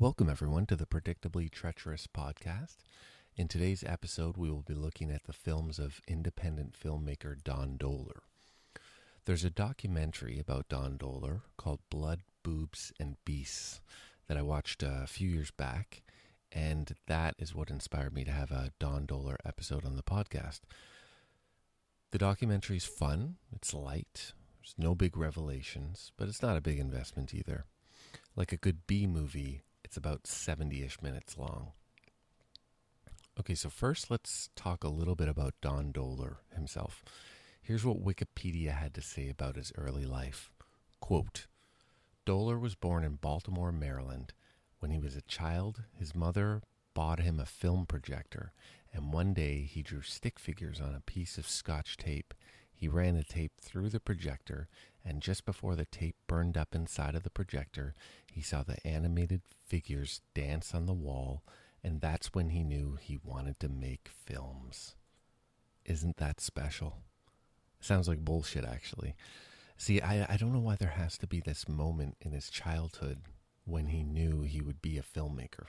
Welcome, everyone, to the Predictably Treacherous Podcast. In today's episode, we will be looking at the films of independent filmmaker Don Dohler. There's a documentary about Don Dohler called Blood, Boobs, and Beasts that I watched a few years back, and that is what inspired me to have a Don Dohler episode on the podcast. The documentary is fun, it's light, there's no big revelations, but it's not a big investment either. Like a good B movie, it's about 70-ish minutes long. Okay, so first let's talk a little bit about Don Dohler himself. Here's what Wikipedia had to say about his early life. Quote, Dohler was born in Baltimore, Maryland. When he was a child, his mother bought him a film projector, and one day he drew stick figures on a piece of Scotch tape. He ran the tape through the projector, and just before the tape burned up inside of the projector, he saw the animated figures dance on the wall, and that's when he knew he wanted to make films. Isn't that special? Sounds like bullshit, actually. See, I don't know why there has to be this moment in his childhood when he knew he would be a filmmaker.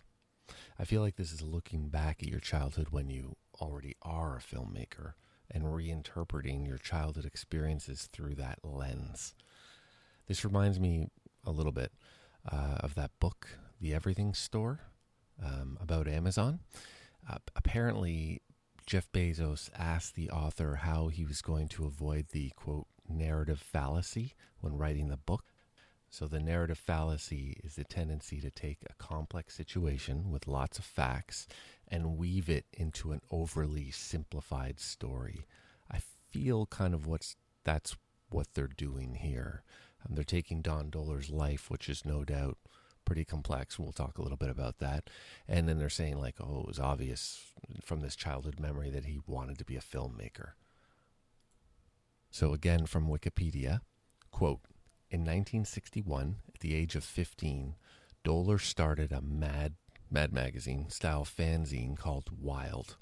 I feel like this is looking back at your childhood when you already are a filmmaker and reinterpreting your childhood experiences through that lens. This reminds me a little bit of that book, The Everything Store, about Amazon. Apparently, Jeff Bezos asked the author how he was going to avoid the, quote, narrative fallacy when writing the book. So the narrative fallacy is the tendency to take a complex situation with lots of facts and weave it into an overly simplified story. I feel kind of that's what they're doing here. They're taking Don Dohler's life, which is no doubt pretty complex. We'll talk a little bit about that. And then they're saying like, oh, it was obvious from this childhood memory that he wanted to be a filmmaker. So again, from Wikipedia, quote, in 1961, at the age of 15, Dohler started a Mad Magazine style fanzine called Wild.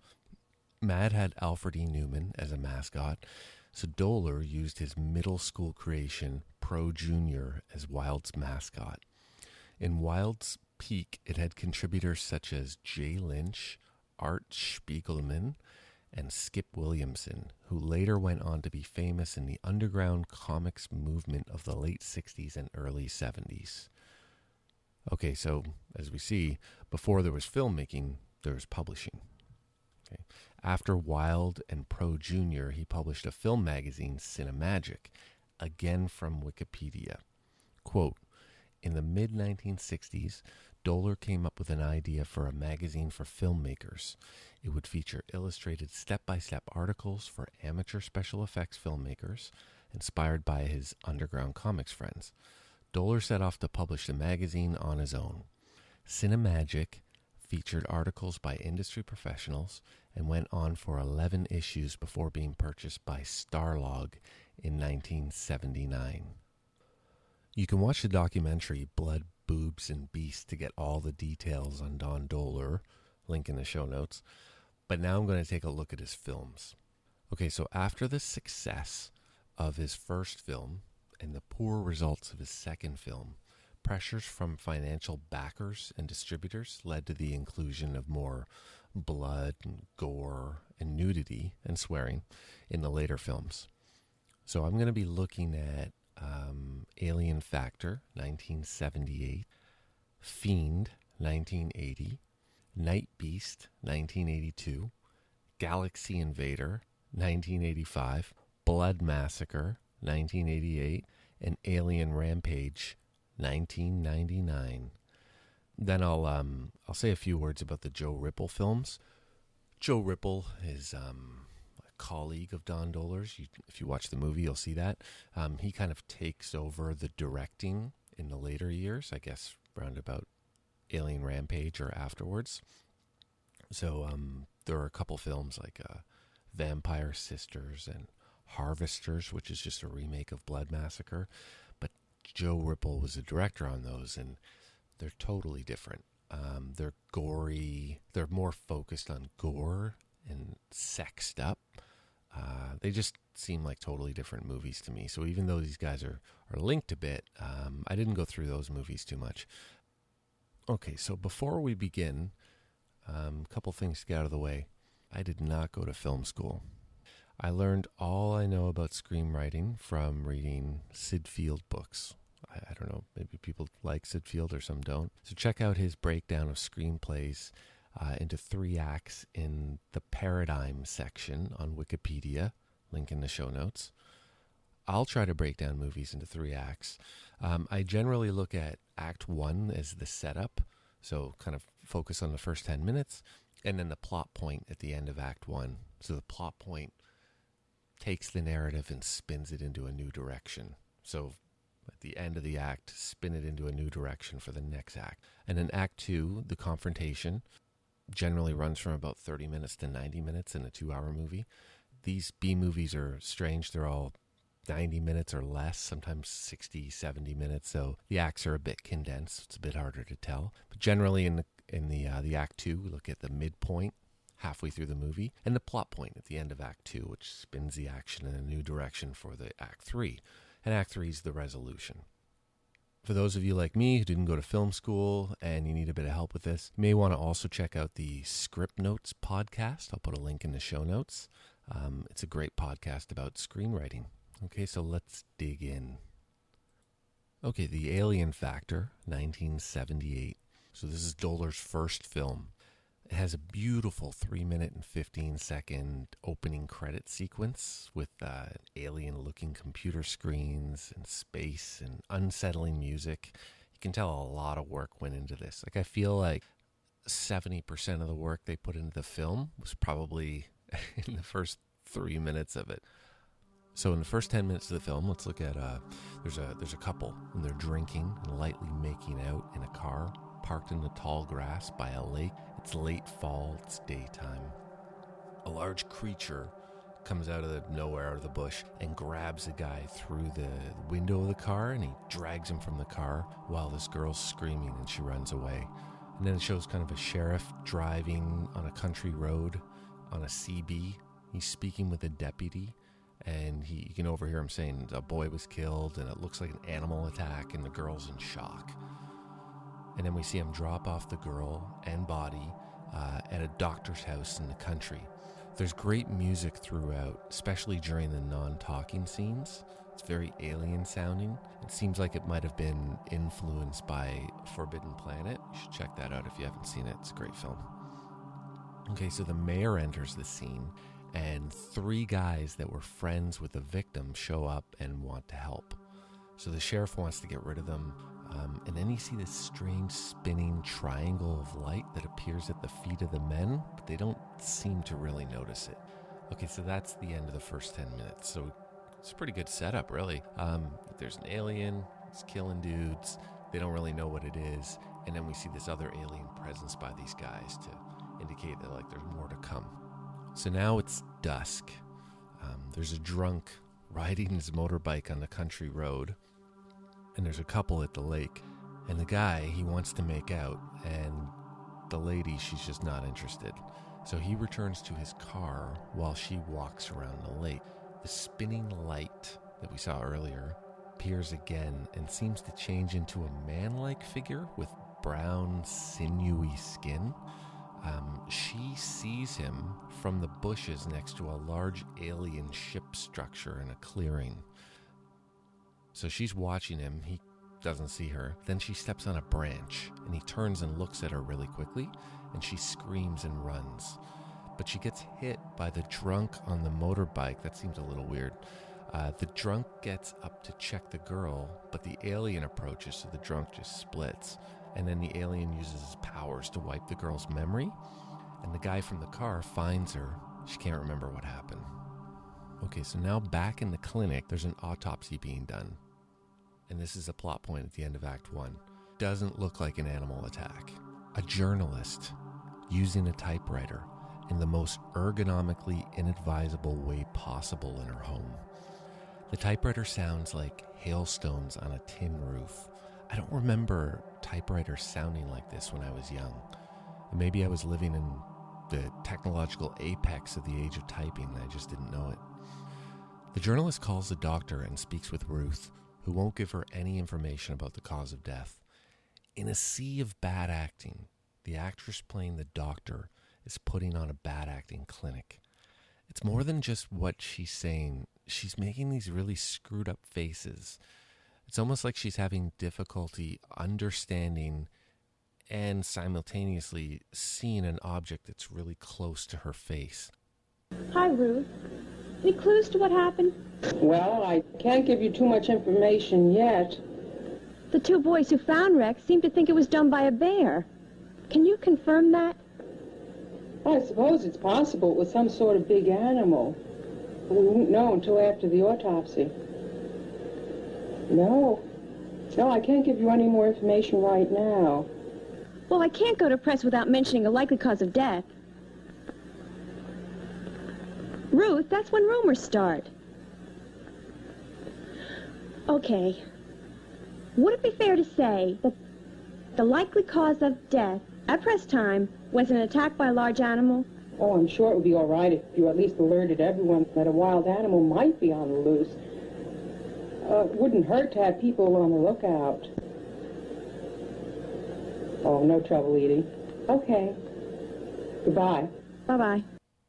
Mad had Alfred E. Newman as a mascot, so Dohler used his middle school creation, Pro Junior, as Wild's mascot. In Wild's peak, it had contributors such as Jay Lynch, Art Spiegelman, and Skip Williamson, who later went on to be famous in the underground comics movement of the late 60s and early 70s. Okay, so as we see, before there was filmmaking, there was publishing. Okay. After Wild and Pro Junior, he published a film magazine, Cinemagic, again from Wikipedia. Quote, in the mid-1960s, Dohler came up with an idea for a magazine for filmmakers. It would feature illustrated step-by-step articles for amateur special effects filmmakers, inspired by his underground comics friends. Dohler set off to publish the magazine on his own. Cinemagic featured articles by industry professionals and went on for 11 issues before being purchased by Starlog in 1979. You can watch the documentary Blood, Boobs, and Beasts to get all the details on Don Dohler, link in the show notes. But now I'm going to take a look at his films. Okay, so after the success of his first film and the poor results of his second film, pressures from financial backers and distributors led to the inclusion of more blood and gore and nudity and swearing in the later films. So I'm going to be looking at Alien Factor, 1978, Fiend, 1980, Nightbeast, 1982, Galaxy Invader, 1985, Blood Massacre, 1988, and Alien Rampage, 1999. Then I'll say a few words about the Joe Ripple films. Joe Ripple is a colleague of Don Dohler's. If you watch the movie, you'll see that. He kind of takes over the directing in the later years, I guess around about Alien Rampage or afterwards. So there are a couple films like Vampire Sisters and Harvesters, which is just a remake of Blood Massacre. But Joe Ripple was a director on those, and they're totally different. They're gory. They're more focused on gore and sexed up. They just seem like totally different movies to me. So even though these guys are linked a bit, I didn't go through those movies too much. Okay, so before we begin, a couple things to get out of the way. I did not go to film school. I learned all I know about screenwriting from reading Sid Field books. I don't know, maybe people like Sid Field or some don't. So check out his breakdown of screenplays into 3 acts in the Paradigm section on Wikipedia, link in the show notes. I'll try to break down movies into 3 acts. I generally look at Act 1 as the setup, so kind of focus on the first 10 minutes, and then the plot point at the end of Act 1. So the plot point takes the narrative and spins it into a new direction. So at the end of the act, spin it into a new direction for the next act. And in Act 2, the confrontation generally runs from about 30 minutes to 90 minutes in a 2-hour movie. These B movies are strange. They're all 90 minutes or less, sometimes 60, 70 minutes. So the acts are a bit condensed. It's a bit harder to tell. But generally in the Act 2, we look at the midpoint halfway through the movie and the plot point at the end of Act 2, which spins the action in a new direction for the Act 3. And Act 3 is the resolution. For those of you like me who didn't go to film school and you need a bit of help with this, you may want to also check out the Script Notes podcast. I'll put a link in the show notes. It's a great podcast about screenwriting. Okay, so let's dig in. Okay, The Alien Factor, 1978. So this is Dohler's first film. It has a beautiful 3-minute and 15-second opening credit sequence with alien-looking computer screens and space and unsettling music. You can tell a lot of work went into this. Like, I feel like 70% of the work they put into the film was probably in the first 3 minutes of it. So in the first 10 minutes of the film, let's look at there's a couple, and they're drinking and lightly making out in a car parked in the tall grass by a lake. It's late fall, it's daytime. A large creature comes out of the nowhere, out of the bush, and grabs a guy through the window of the car, and he drags him from the car while this girl's screaming and she runs away. And then it shows kind of a sheriff driving on a country road on a CB. He's speaking with a deputy, and you can overhear him saying a boy was killed and it looks like an animal attack, and the girl's in shock. And then we see him drop off the girl and body at a doctor's house in the country. There's great music throughout, especially during the non-talking scenes. It's very alien sounding. It seems like it might have been influenced by Forbidden Planet. You should check that out if you haven't seen it. It's a great film. Okay, so the mayor enters the scene, and 3 guys that were friends with the victim show up and want to help. So the sheriff wants to get rid of them. And then you see this strange spinning triangle of light that appears at the feet of the men, but they don't seem to really notice it. Okay, so that's the end of the first 10 minutes. So it's a pretty good setup, really. There's an alien, it's killing dudes. They don't really know what it is. And then we see this other alien presence by these guys to indicate that there's more to come. So now it's dusk. There's a drunk riding his motorbike on the country road. And there's a couple at the lake, and the guy, he wants to make out, and the lady, she's just not interested. So he returns to his car while she walks around the lake. The spinning light that we saw earlier appears again and seems to change into a man-like figure with brown, sinewy skin. She sees him from the bushes next to a large alien ship structure in a clearing. So she's watching him. He doesn't see her. Then she steps on a branch, and he turns and looks at her really quickly, and she screams and runs. But she gets hit by the drunk on the motorbike. That seems a little weird. The drunk gets up to check the girl, but the alien approaches, so the drunk just splits. And then the alien uses his powers to wipe the girl's memory, and the guy from the car finds her. She can't remember what happened. Okay, so now back in the clinic, there's an autopsy being done. And this is a plot point at the end of Act 1. Doesn't look like an animal attack. A journalist using a typewriter in the most ergonomically inadvisable way possible in her home. The typewriter sounds like hailstones on a tin roof. I don't remember typewriters sounding like this when I was young. Maybe I was living in the technological apex of the age of typing and I just didn't know it. The journalist calls the doctor and speaks with Ruth, who won't give her any information about the cause of death. In a sea of bad acting, the actress playing the doctor is putting on a bad acting clinic. It's more than just what she's saying. She's making these really screwed up faces. It's almost like she's having difficulty understanding and simultaneously seeing an object that's really close to her face. Hi, Ruth. Any clues to what happened? Well, I can't give you too much information yet. The two boys who found Rex seemed to think it was done by a bear. Can you confirm that? Well, I suppose it's possible it was some sort of big animal. We won't know until after the autopsy. No, I can't give you any more information right now. Well, I can't go to press without mentioning a likely cause of death. Ruth, that's when rumors start. Okay. Would it be fair to say that the likely cause of death at press time was an attack by a large animal? Oh, I'm sure it would be all right if you at least alerted everyone that a wild animal might be on the loose. It wouldn't hurt to have people on the lookout. Oh, no trouble, Edie. Okay. Goodbye. Bye-bye.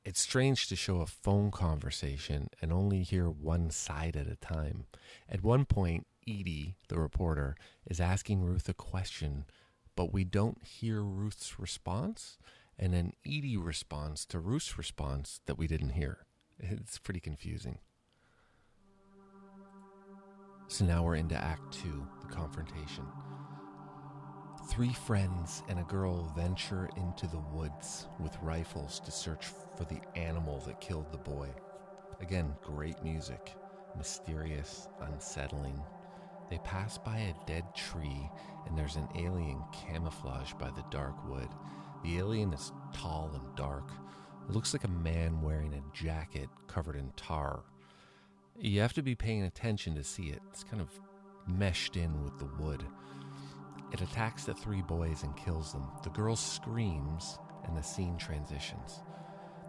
It's strange to show a phone conversation and only hear one side at a time. At one point, Edie, the reporter, is asking Ruth a question, but we don't hear Ruth's response, and then Edie responds to Ruth's response that we didn't hear. It's pretty confusing. So now we're into Act 2, the confrontation. 3 friends and a girl venture into the woods with rifles to search for the animal that killed the boy. Again, great music, mysterious, unsettling. They pass by a dead tree and there's an alien camouflaged by the dark wood. The alien is tall and dark. It looks like a man wearing a jacket covered in tar. You have to be paying attention to see it. It's kind of meshed in with the wood. It attacks the 3 boys and kills them. The girl screams and the scene transitions.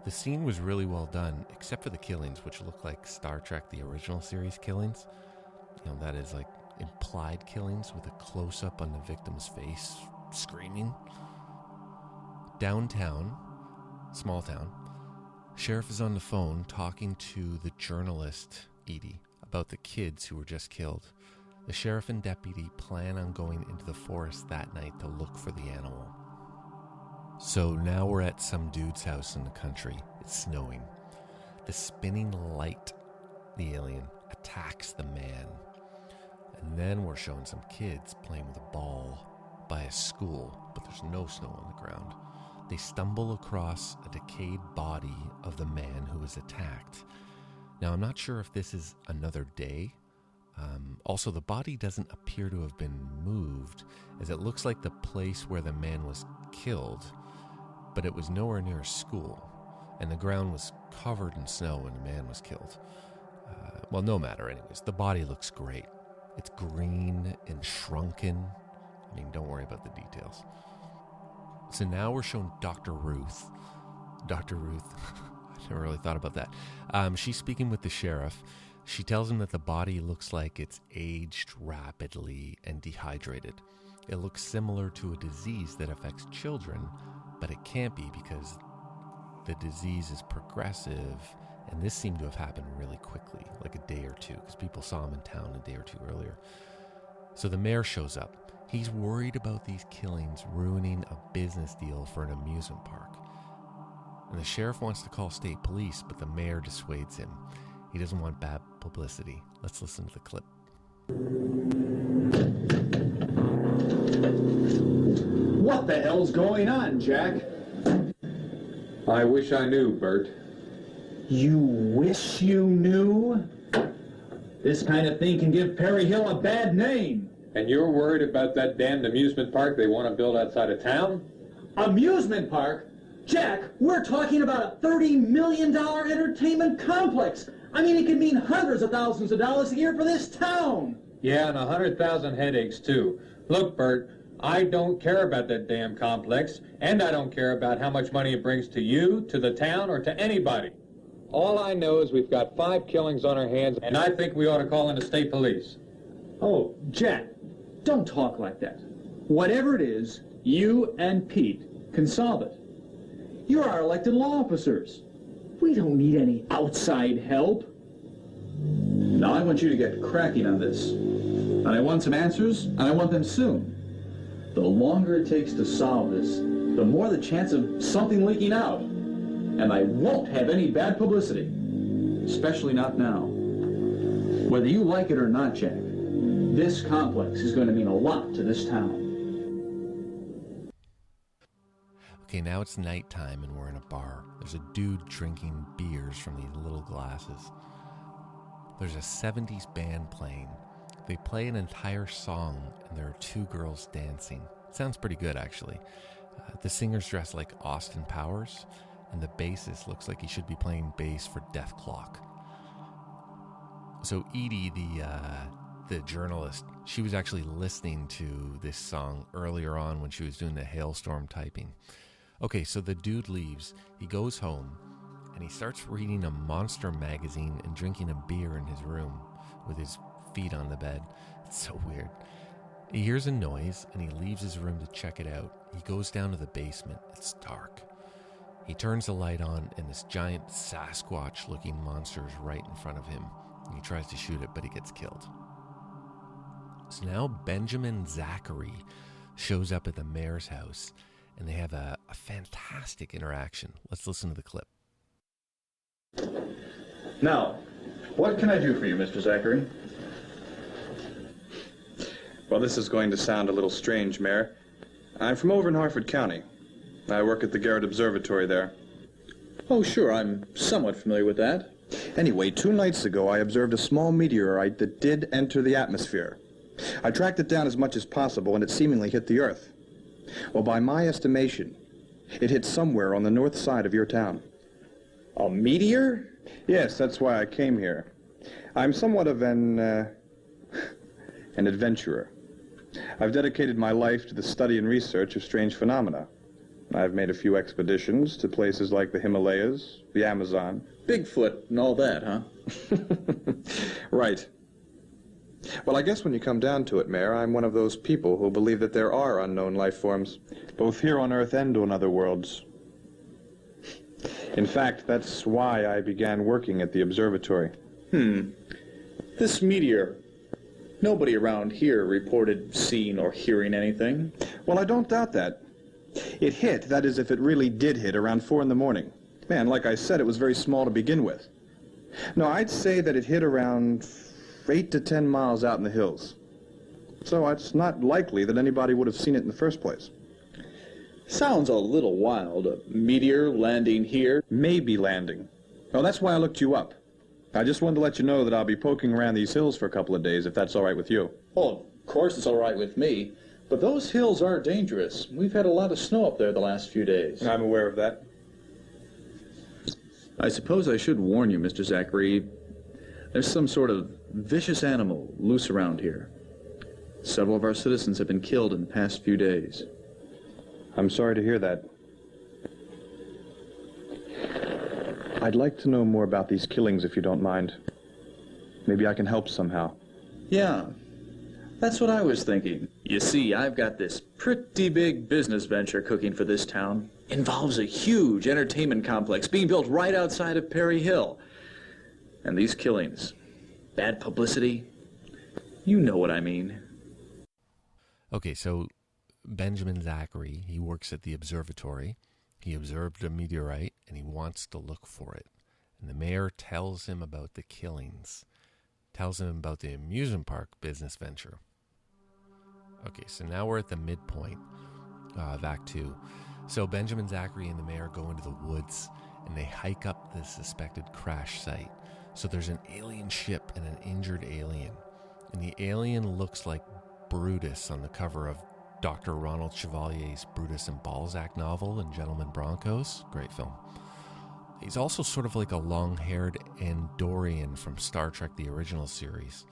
The scene was really well done, except for the killings, which look like Star Trek, the original series killings. That is like implied killings with a close-up on the victim's face, screaming. Downtown, small town, sheriff is on the phone talking to the journalist, Edie, about the kids who were just killed. The sheriff and deputy plan on going into the forest that night to look for the animal. So now we're at some dude's house in the country. It's snowing. The spinning light, the alien, attacks the man. And then we're showing some kids playing with a ball by a school, but there's no snow on the ground. They stumble across a decayed body of the man who was attacked. Now, I'm not sure if this is another day. Also, the body doesn't appear to have been moved, as it looks like the place where the man was killed, but it was nowhere near a school, and the ground was covered in snow when the man was killed. Well, no matter anyways, the body looks great. It's green and shrunken. I mean, don't worry about the details. So now we're showing Dr. Ruth. Dr. Ruth, I never really thought about that. She's speaking with the sheriff. She tells him that the body looks like it's aged rapidly and dehydrated. It looks similar to a disease that affects children, but it can't be because the disease is progressive, and this seemed to have happened really quickly, like a day or two, because people saw him in town a day or two earlier. So the mayor shows up. He's worried about these killings ruining a business deal for an amusement park. And the sheriff wants to call state police, but the mayor dissuades him. He doesn't want bad publicity. Let's listen to the clip. What the hell's going on, Jack? I wish I knew, Bert. You wish you knew? This kind of thing can give Perry Hill a bad name. And you're worried about that damned amusement park they want to build outside of town? Amusement park? Jack, we're talking about a $30 million entertainment complex. I mean, it could mean hundreds of thousands of dollars a year for this town. Yeah, and 100,000 headaches, too. Look, Bert, I don't care about that damn complex, and I don't care about how much money it brings to you, to the town, or to anybody. All I know is we've got 5 killings on our hands, and I think we ought to call in the state police. Oh, Jack, don't talk like that. Whatever it is, you and Pete can solve it. You're our elected law officers. We don't need any outside help. Now I want you to get cracking on this. And I want some answers, and I want them soon. The longer it takes to solve this, the more the chance of something leaking out. And I won't have any bad publicity. Especially not now. Whether you like it or not, Jack, this complex is going to mean a lot to this town. Okay, now it's nighttime and we're in a bar. There's a dude drinking beers from these little glasses. There's a 70s band playing. They play an entire song and there are two girls dancing. It sounds pretty good, actually. The singer's dressed like Austin Powers, and the bassist looks like he should be playing bass for Death Clock. So Edie, the journalist, she was actually listening to this song earlier on when she was doing the hailstorm typing. Okay, so the dude leaves, he goes home, and he starts reading a monster magazine and drinking a beer in his room with his feet on the bed. It's so weird. He hears a noise, and he leaves his room to check it out. He goes down to the basement. It's dark. He turns the light on, and this giant Sasquatch-looking monster is right in front of him. He tries to shoot it, but he gets killed. So now Benjamin Zachary shows up at the mayor's house, and they have a fantastic interaction. Let's listen to the clip. Now, what can I do for you, Mr. Zachary? Well, this is going to sound a little strange, Mayor. I'm from over in Harford County. I work at the Garrett Observatory there. Oh, sure, I'm somewhat familiar with that. Anyway, 2 nights ago, I observed a small meteorite that did enter the atmosphere. I tracked it down as much as possible, and it seemingly hit the Earth. Well, by my estimation, it hit somewhere on the north side of your town. A meteor? Yes, that's why I came here. I'm somewhat of an adventurer. I've dedicated my life to the study and research of strange phenomena. I've made a few expeditions to places like the Himalayas, the Amazon. Bigfoot and all that, huh? Right. Well, I guess when you come down to it, Mayor, I'm one of those people who believe that there are unknown life forms, both here on Earth and on other worlds. In fact, that's why I began working at the observatory. This meteor, nobody around here reported seeing or hearing anything. Well, I don't doubt that. It hit, that is, if it really did hit, around 4 in the morning. Man, like I said, it was very small to begin with. No, I'd say that it hit around 8 to 10 miles out in the hills. So it's not likely that anybody would have seen it in the first place. Sounds a little wild. A meteor landing here. Maybe landing. Oh, that's why I looked you up. I just wanted to let you know that I'll be poking around these hills for a couple of days, if that's all right with you. Oh, of course it's all right with me. But those hills are dangerous. We've had a lot of snow up there the last few days. I'm aware of that. I suppose I should warn you, Mr. Zachary. There's some sort of vicious animal loose around here. Several of our citizens have been killed in the past few days. I'm sorry to hear that. I'd like to know more about these killings, if you don't mind. Maybe I can help somehow. Yeah, that's what I was thinking. You see, I've got this pretty big business venture cooking for this town. Involves a huge entertainment complex being built right outside of Perry Hill. And these killings, bad publicity, you know what I mean. Okay, so Benjamin Zachary, he works at the observatory. He observed a meteorite, and he wants to look for it. And the mayor tells him about the killings, tells him about the amusement park business venture. Okay, so now we're at the midpoint of Act 2. So Benjamin Zachary and the mayor go into the woods, and they hike up the suspected crash site. So there's an alien ship and an injured alien. And the alien looks like Brutus on the cover of Dr. Ronald Chevalier's Brutus and Balzac novel in Gentlemen Broncos. Great film. He's also sort of like a long-haired Andorian from Star Trek the original series.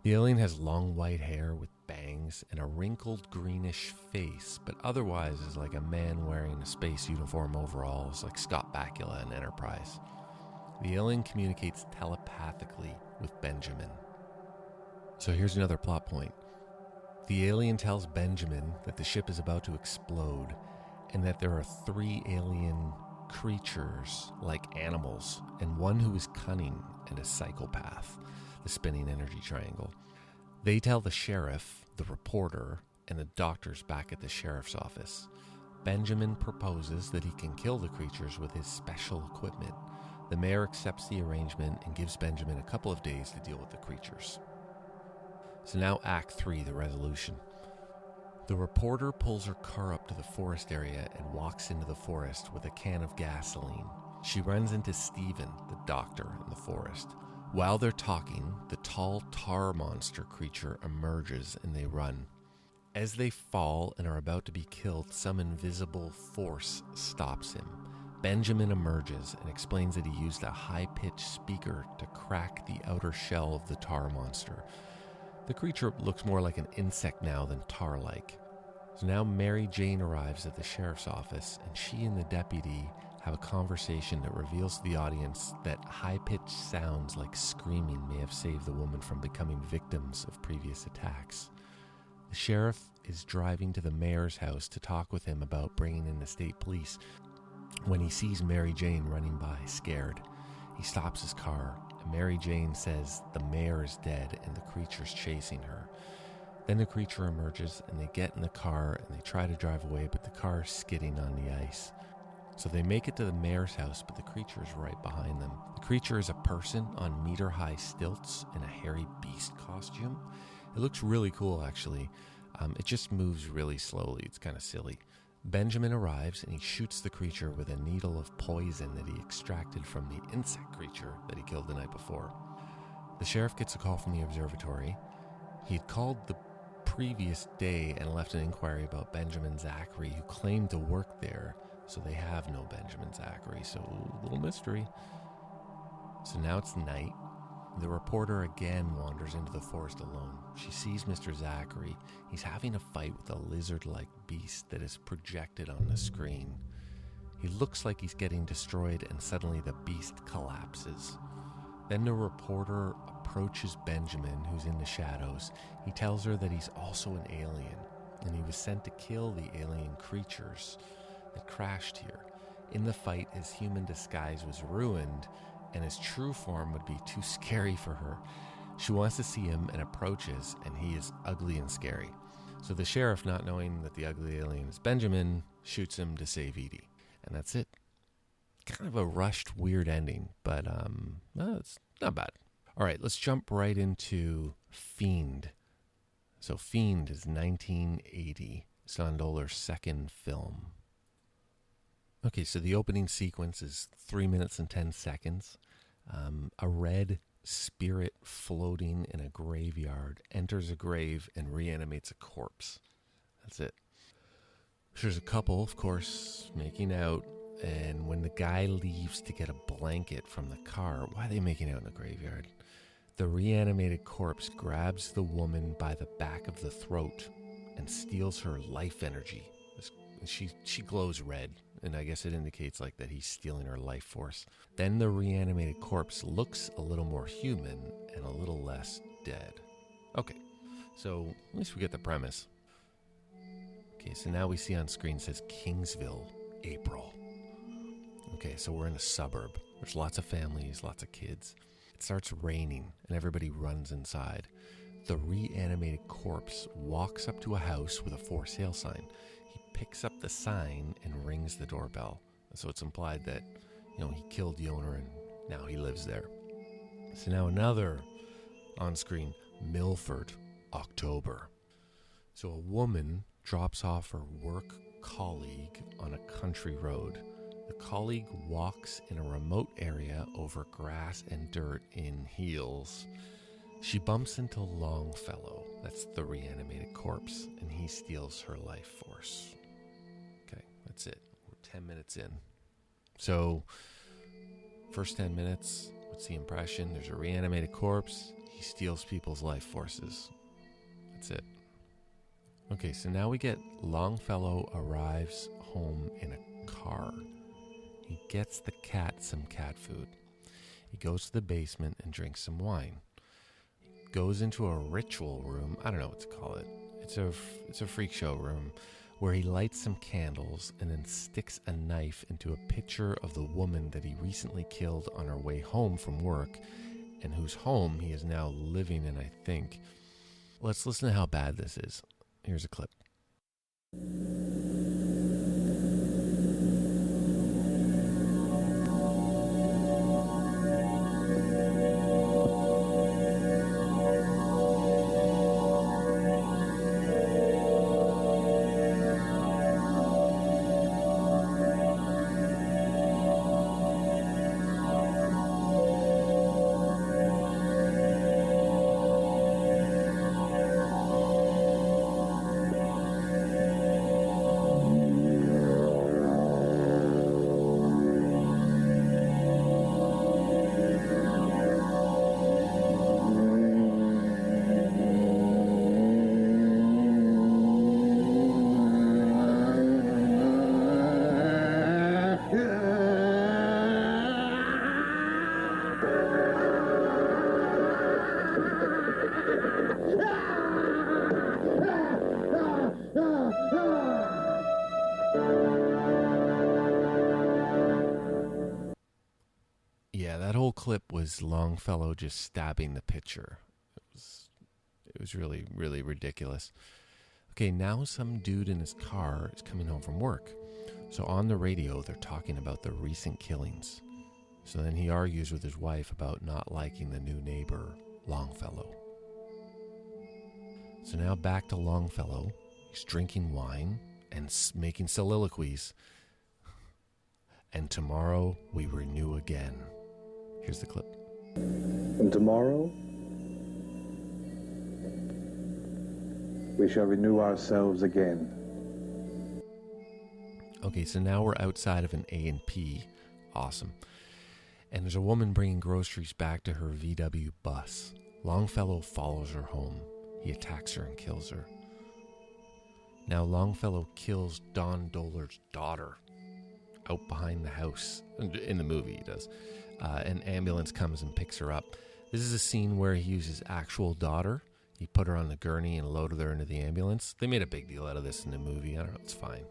The alien has long white hair with bangs and a wrinkled greenish face, but otherwise is like a man wearing a space uniform overalls like Scott Bakula in Enterprise. The alien communicates telepathically with Benjamin. So here's another plot point. The alien tells Benjamin that the ship is about to explode and that there are 3 alien creatures like animals and one who is cunning and a psychopath, the spinning energy triangle. They tell the sheriff, the reporter, and the doctors back at the sheriff's office. Benjamin proposes that he can kill the creatures with his special equipment. The mayor accepts the arrangement and gives Benjamin a couple of days to deal with the creatures. So now Act 3, the resolution. The reporter pulls her car up to the forest area and walks into the forest with a can of gasoline. She runs into Stephen, the doctor, in the forest. While they're talking, the tall tar monster creature emerges and they run. As they fall and are about to be killed, some invisible force stops him. Benjamin emerges and explains that he used a high-pitched speaker to crack the outer shell of the tar monster. The creature looks more like an insect now than tar-like. So now Mary Jane arrives at the sheriff's office, and she and the deputy have a conversation that reveals to the audience that high-pitched sounds like screaming may have saved the woman from becoming victims of previous attacks. The sheriff is driving to the mayor's house to talk with him about bringing in the state police when he sees Mary Jane running by, scared. He stops his car, and Mary Jane says the mayor is dead and the creature's chasing her. Then the creature emerges, and they get in the car, and they try to drive away, but the car is skidding on the ice. So they make it to the mayor's house, but the creature is right behind them. The creature is a person on meter-high stilts in a hairy beast costume. It looks really cool, actually. It just moves really slowly. It's kind of silly. Benjamin arrives, and he shoots the creature with a needle of poison that he extracted from the insect creature that he killed the night before. The sheriff gets a call from the observatory. He had called the previous day and left an inquiry about Benjamin Zachary, who claimed to work there, so they have no Benjamin Zachary, so a little mystery. So now it's night. The reporter again wanders into the forest alone. She sees Mr. Zachary. He's having a fight with a lizard-like beast that is projected on the screen. He looks like he's getting destroyed, and suddenly the beast collapses. Then the reporter approaches Benjamin, who's in the shadows. He tells her that he's also an alien, and he was sent to kill the alien creatures that crashed here. In the fight, his human disguise was ruined, and his true form would be too scary for her. She wants to see him and approaches, and he is ugly and scary. So the sheriff, not knowing that the ugly alien is Benjamin, shoots him to save Edie. And that's it. Kind of a rushed, weird ending, but it's not bad. All right, let's jump right into Fiend. So Fiend is 1980, Don Dohler's second film. Okay, so the opening sequence is 3 minutes and 10 seconds. A red spirit floating in a graveyard enters a grave and reanimates a corpse. That's it. There's a couple, of course, making out, and when the guy leaves to get a blanket from the car, why are they making out in a graveyard? The reanimated corpse grabs the woman by the back of the throat and steals her life energy. She glows red, and I guess it indicates like that he's stealing her life force. Then the reanimated corpse looks a little more human and a little less dead. Okay, so at least we get the premise. Okay, so now we see on screen, it says Kingsville, April. Okay, so we're in a suburb. There's lots of families, lots of kids. It starts raining, and everybody runs inside. The reanimated corpse walks up to a house with a for sale sign. He picks up the sign and rings the doorbell. So it's implied that, he killed the owner and now he lives there. So now another on screen, Milford, October. So a woman drops off her work colleague on a country road. The colleague walks in a remote area over grass and dirt in heels. She bumps into Longfellow, that's the reanimated corpse, and he steals her life force. Okay, that's it. We're 10 minutes in. So, first 10 minutes, what's the impression? There's a reanimated corpse. He steals people's life forces. That's it. Okay, so now we get Longfellow arrives home in a car. He gets the cat some cat food. He goes to the basement and drinks some wine. He goes into a ritual room, I don't know what to call it, It's a freak show room where he lights some candles and then sticks a knife into a picture of the woman that he recently killed on her way home from work and whose home he is now living in, I think. Let's listen to how bad this is. Here's a clip. Yeah, that whole clip was Longfellow just stabbing the picture. It was really, really ridiculous. Okay, now some dude in his car is coming home from work. So on the radio, they're talking about the recent killings. So then he argues with his wife about not liking the new neighbor, Longfellow. So now back to Longfellow. He's drinking wine and making soliloquies. And tomorrow we renew again. Here's the clip. And tomorrow we shall renew ourselves again. Okay, so now we're outside of an A&P. Awesome. And there's a woman bringing groceries back to her VW bus. Longfellow follows her home. He attacks her and kills her. Now Longfellow kills Don Dohler's daughter out behind the house. In the movie, he does. An ambulance comes and picks her up. This is a scene where he used his actual daughter. He put her on the gurney and loaded her into the ambulance. They made a big deal out of this in the movie. I don't know, it's fine.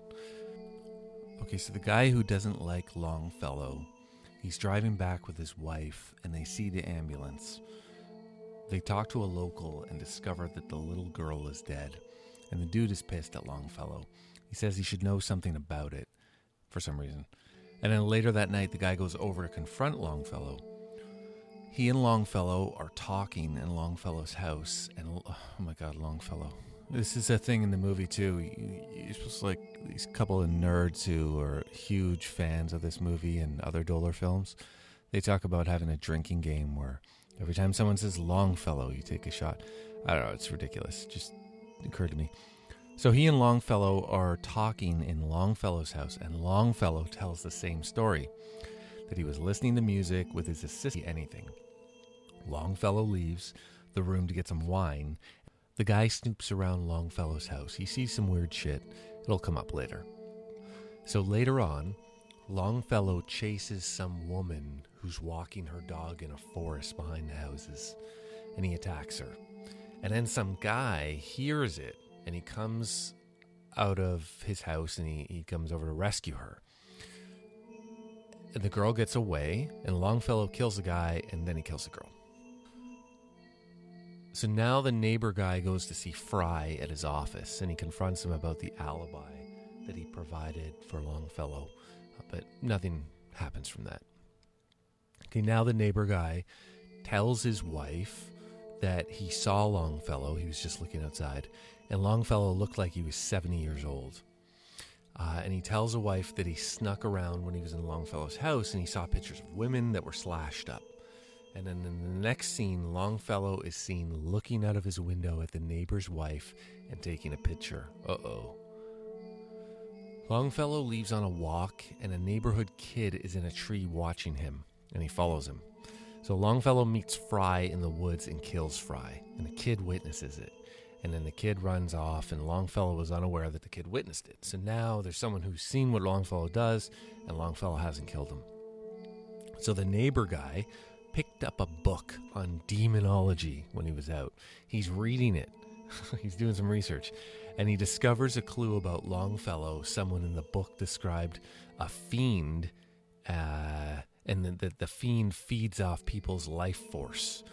Okay, so the guy who doesn't like Longfellow, he's driving back with his wife, and they see the ambulance. They talk to a local and discover that the little girl is dead, and the dude is pissed at Longfellow. He says he should know something about it, for some reason. And then later that night, the guy goes over to confront Longfellow. He and Longfellow are talking in Longfellow's house, and oh my God, Longfellow. This is a thing in the movie too. You're supposed to like these couple of nerds who are huge fans of this movie and other Dohler films. They talk about having a drinking game where every time someone says Longfellow, you take a shot. I don't know, it's ridiculous. It just occurred to me. So he and Longfellow are talking in Longfellow's house, and Longfellow tells the same story, that he was listening to music with his assistant, anything. Longfellow leaves the room to get some wine. The guy snoops around Longfellow's house. He sees some weird shit. It'll come up later. So later on, Longfellow chases some woman who's walking her dog in a forest behind the houses, and he attacks her. And then some guy hears it, and he comes out of his house, and he comes over to rescue her. And the girl gets away, and Longfellow kills the guy, and then he kills the girl. So now the neighbor guy goes to see Fry at his office, and he confronts him about the alibi that he provided for Longfellow. But nothing happens from that. Okay, now the neighbor guy tells his wife that he saw Longfellow. He was just looking outside, and Longfellow looked like he was 70 years old. And he tells the wife that he snuck around when he was in Longfellow's house, and he saw pictures of women that were slashed up. And then in the next scene, Longfellow is seen looking out of his window at the neighbor's wife and taking a picture. Uh-oh. Longfellow leaves on a walk, and a neighborhood kid is in a tree watching him, and he follows him. So Longfellow meets Fry in the woods and kills Fry, and the kid witnesses it. And then the kid runs off, and Longfellow was unaware that the kid witnessed it. So now there's someone who's seen what Longfellow does, and Longfellow hasn't killed him. So the neighbor guy picked up a book on demonology when he was out. He's reading it. He's doing some research. And he discovers a clue about Longfellow. Someone in the book described a fiend, and the fiend feeds off people's life force.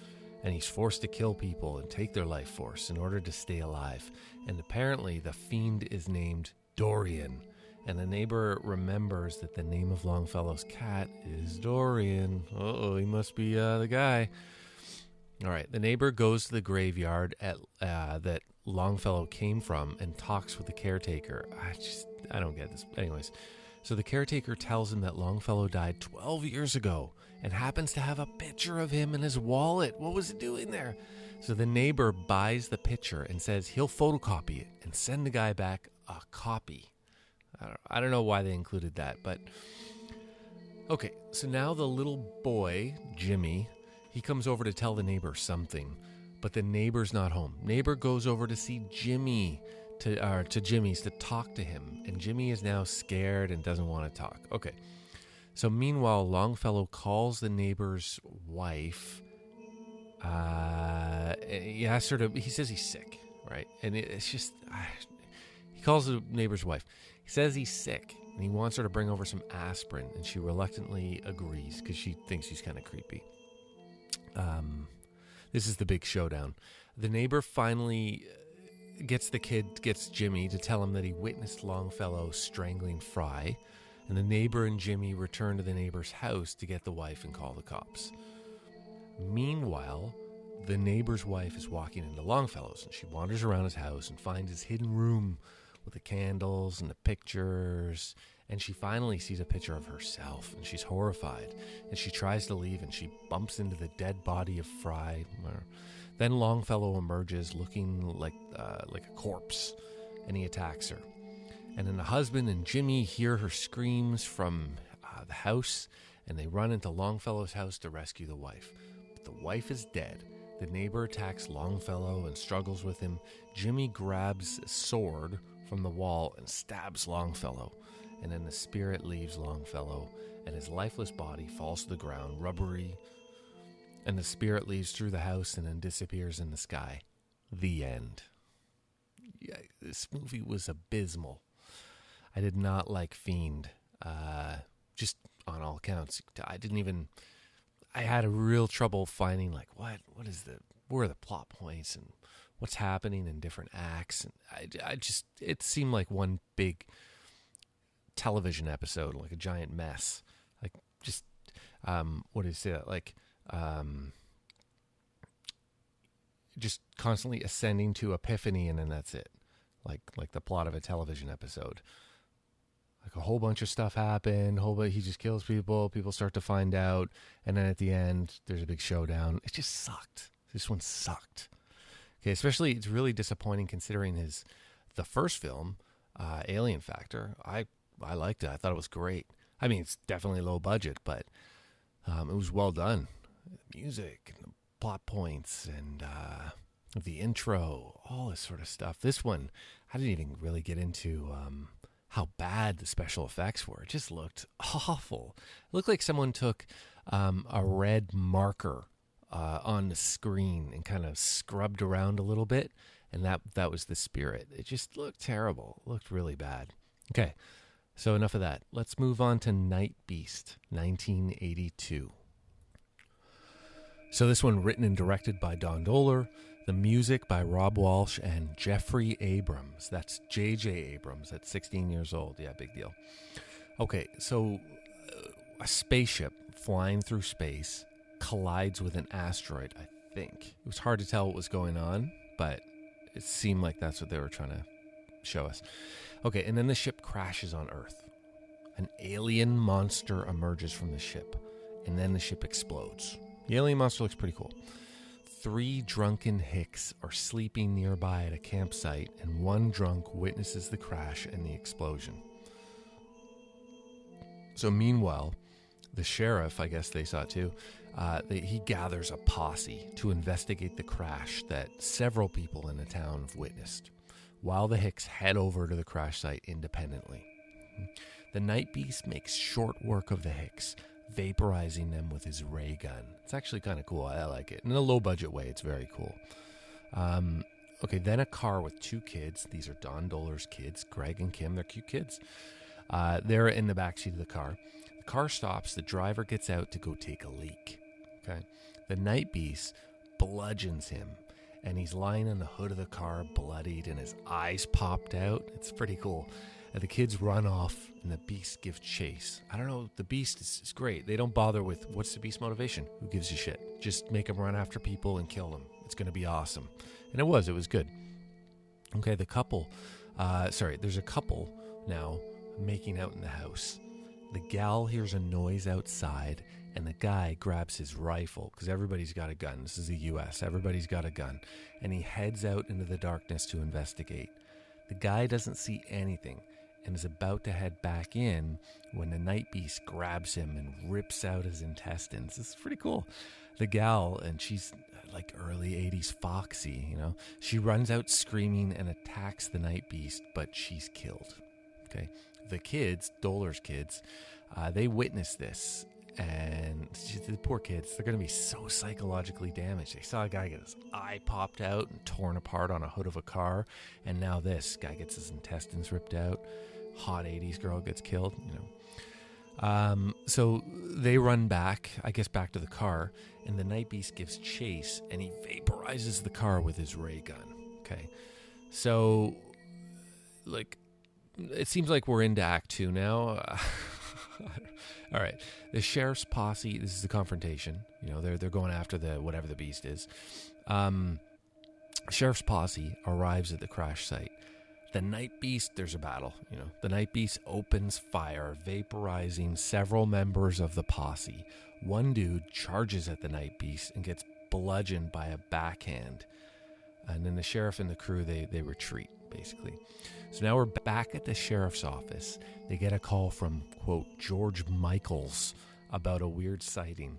And he's forced to kill people and take their life force in order to stay alive. And apparently the fiend is named Dorian. And the neighbor remembers that the name of Longfellow's cat is Dorian. Uh-oh, he must be the guy. All right, the neighbor goes to the graveyard that Longfellow came from and talks with the caretaker. I don't get this. Anyways, so the caretaker tells him that Longfellow died 12 years ago and happens to have a picture of him in his wallet. What was it doing there? So the neighbor buys the picture and says he'll photocopy it and send the guy back a copy. I don't know why they included that, but okay. So now the little boy, Jimmy, he comes over to tell the neighbor something, but the neighbor's not home. Neighbor goes over to see Jimmy, to Jimmy's to talk to him, and Jimmy is now scared and doesn't want to talk. Okay. So meanwhile, Longfellow calls the neighbor's wife. He says he's sick, right? And it's just, he calls the neighbor's wife. He says he's sick, and he wants her to bring over some aspirin, and she reluctantly agrees because she thinks he's kind of creepy. This is the big showdown. The neighbor finally gets Jimmy to tell him that he witnessed Longfellow strangling Fry, and the neighbor and Jimmy return to the neighbor's house to get the wife and call the cops. Meanwhile, the neighbor's wife is walking into Longfellow's, and she wanders around his house and finds his hidden room with the candles and the pictures, and she finally sees a picture of herself, and she's horrified, and she tries to leave, and she bumps into the dead body of Fry. Then Longfellow emerges looking like a corpse, and he attacks her. And then the husband and Jimmy hear her screams from the house, and they run into Longfellow's house to rescue the wife. But the wife is dead. The neighbor attacks Longfellow and struggles with him. Jimmy grabs a sword from the wall and stabs Longfellow. And then the spirit leaves Longfellow, and his lifeless body falls to the ground, rubbery. And the spirit leaves through the house and then disappears in the sky. The end. Yeah, this movie was abysmal. I did not like Fiend. Just on all accounts. I had a real trouble finding where are the plot points and what's happening in different acts. And it seemed like one big television episode, like a giant mess. What do you say? Just constantly ascending to epiphany, and then that's it. Like the plot of a television episode. Like a whole bunch of stuff happened. He just kills people. People start to find out, and then at the end, there's a big showdown. It just sucked. This one sucked. Okay, especially it's really disappointing considering the first film, Alien Factor. I liked it. I thought it was great. I mean, it's definitely low budget, but it was well done. The music and the plot points and the intro, all this sort of stuff. This one, I didn't even really get into how bad the special effects were. It just looked awful. It looked like someone took a red marker on the screen and kind of scrubbed around a little bit, and that was the spirit. It just looked terrible. It looked really bad. Okay, so enough of that. Let's move on to Nightbeast, 1982. So this one written and directed by Don Dohler, the music by Rob Walsh and Jeffrey Abrams. That's J.J. Abrams at 16 years old. Yeah, big deal. Okay, so a spaceship flying through space collides with an asteroid, I think. It was hard to tell what was going on, but it seemed like that's what they were trying to show us. Okay, and then the ship crashes on Earth. An alien monster emerges from the ship, and then the ship explodes. The alien monster looks pretty cool. 3 drunken hicks are sleeping nearby at a campsite, and one drunk witnesses the crash and the explosion. So meanwhile, the sheriff, I guess they saw it too, he gathers a posse to investigate the crash that several people in the town have witnessed, while the hicks head over to the crash site independently. The Nightbeast makes short work of the hicks, vaporizing them with his ray gun. It's actually kind of cool. I like it. In a low-budget way, it's very cool. Okay, then a car with 2 kids. These are Don Dohler's kids, Greg and Kim. They're cute kids. They're in the backseat of the car. The car stops. The driver gets out to go take a leak. Okay, the Nightbeast bludgeons him, and he's lying on the hood of the car, bloodied, and his eyes popped out. It's pretty cool. And the kids run off, and the Beast gives chase. I don't know, the Beast is great. They don't bother with what's the Beast's motivation. Who gives a shit? Just make him run after people and kill them. It's going to be awesome. And it was good. Okay, there's a couple now making out in the house. The gal hears a noise outside, and the guy grabs his rifle, because everybody's got a gun. This is the U.S. Everybody's got a gun. And he heads out into the darkness to investigate. The guy doesn't see anything and is about to head back in when the Nightbeast grabs him and rips out his intestines. This is pretty cool. The gal, and she's like early 80s Foxy, you know, she runs out screaming and attacks the Nightbeast, but she's killed. Okay. The kids, Dohler's kids, they witness this, and the poor kids, they're going to be so psychologically damaged. They saw a guy get his eye popped out and torn apart on a hood of a car, and now this guy gets his intestines ripped out. Hot 80s girl gets killed, you know. So they run back, I guess back to the car, and the Nightbeast gives chase, and he vaporizes the car with his ray gun. Okay. So, like, it seems like we're into Act 2 now. All right. The sheriff's posse, this is the confrontation. You know, they're going after whatever the Beast is. Sheriff's posse arrives at the crash site. The Nightbeast, there's a battle, you know. The Nightbeast opens fire, vaporizing several members of the posse. One dude charges at the Nightbeast and gets bludgeoned by a backhand. And then the sheriff and the crew, they retreat, basically. So now we're back at the sheriff's office. They get a call from, quote, George Michaels about a weird sighting.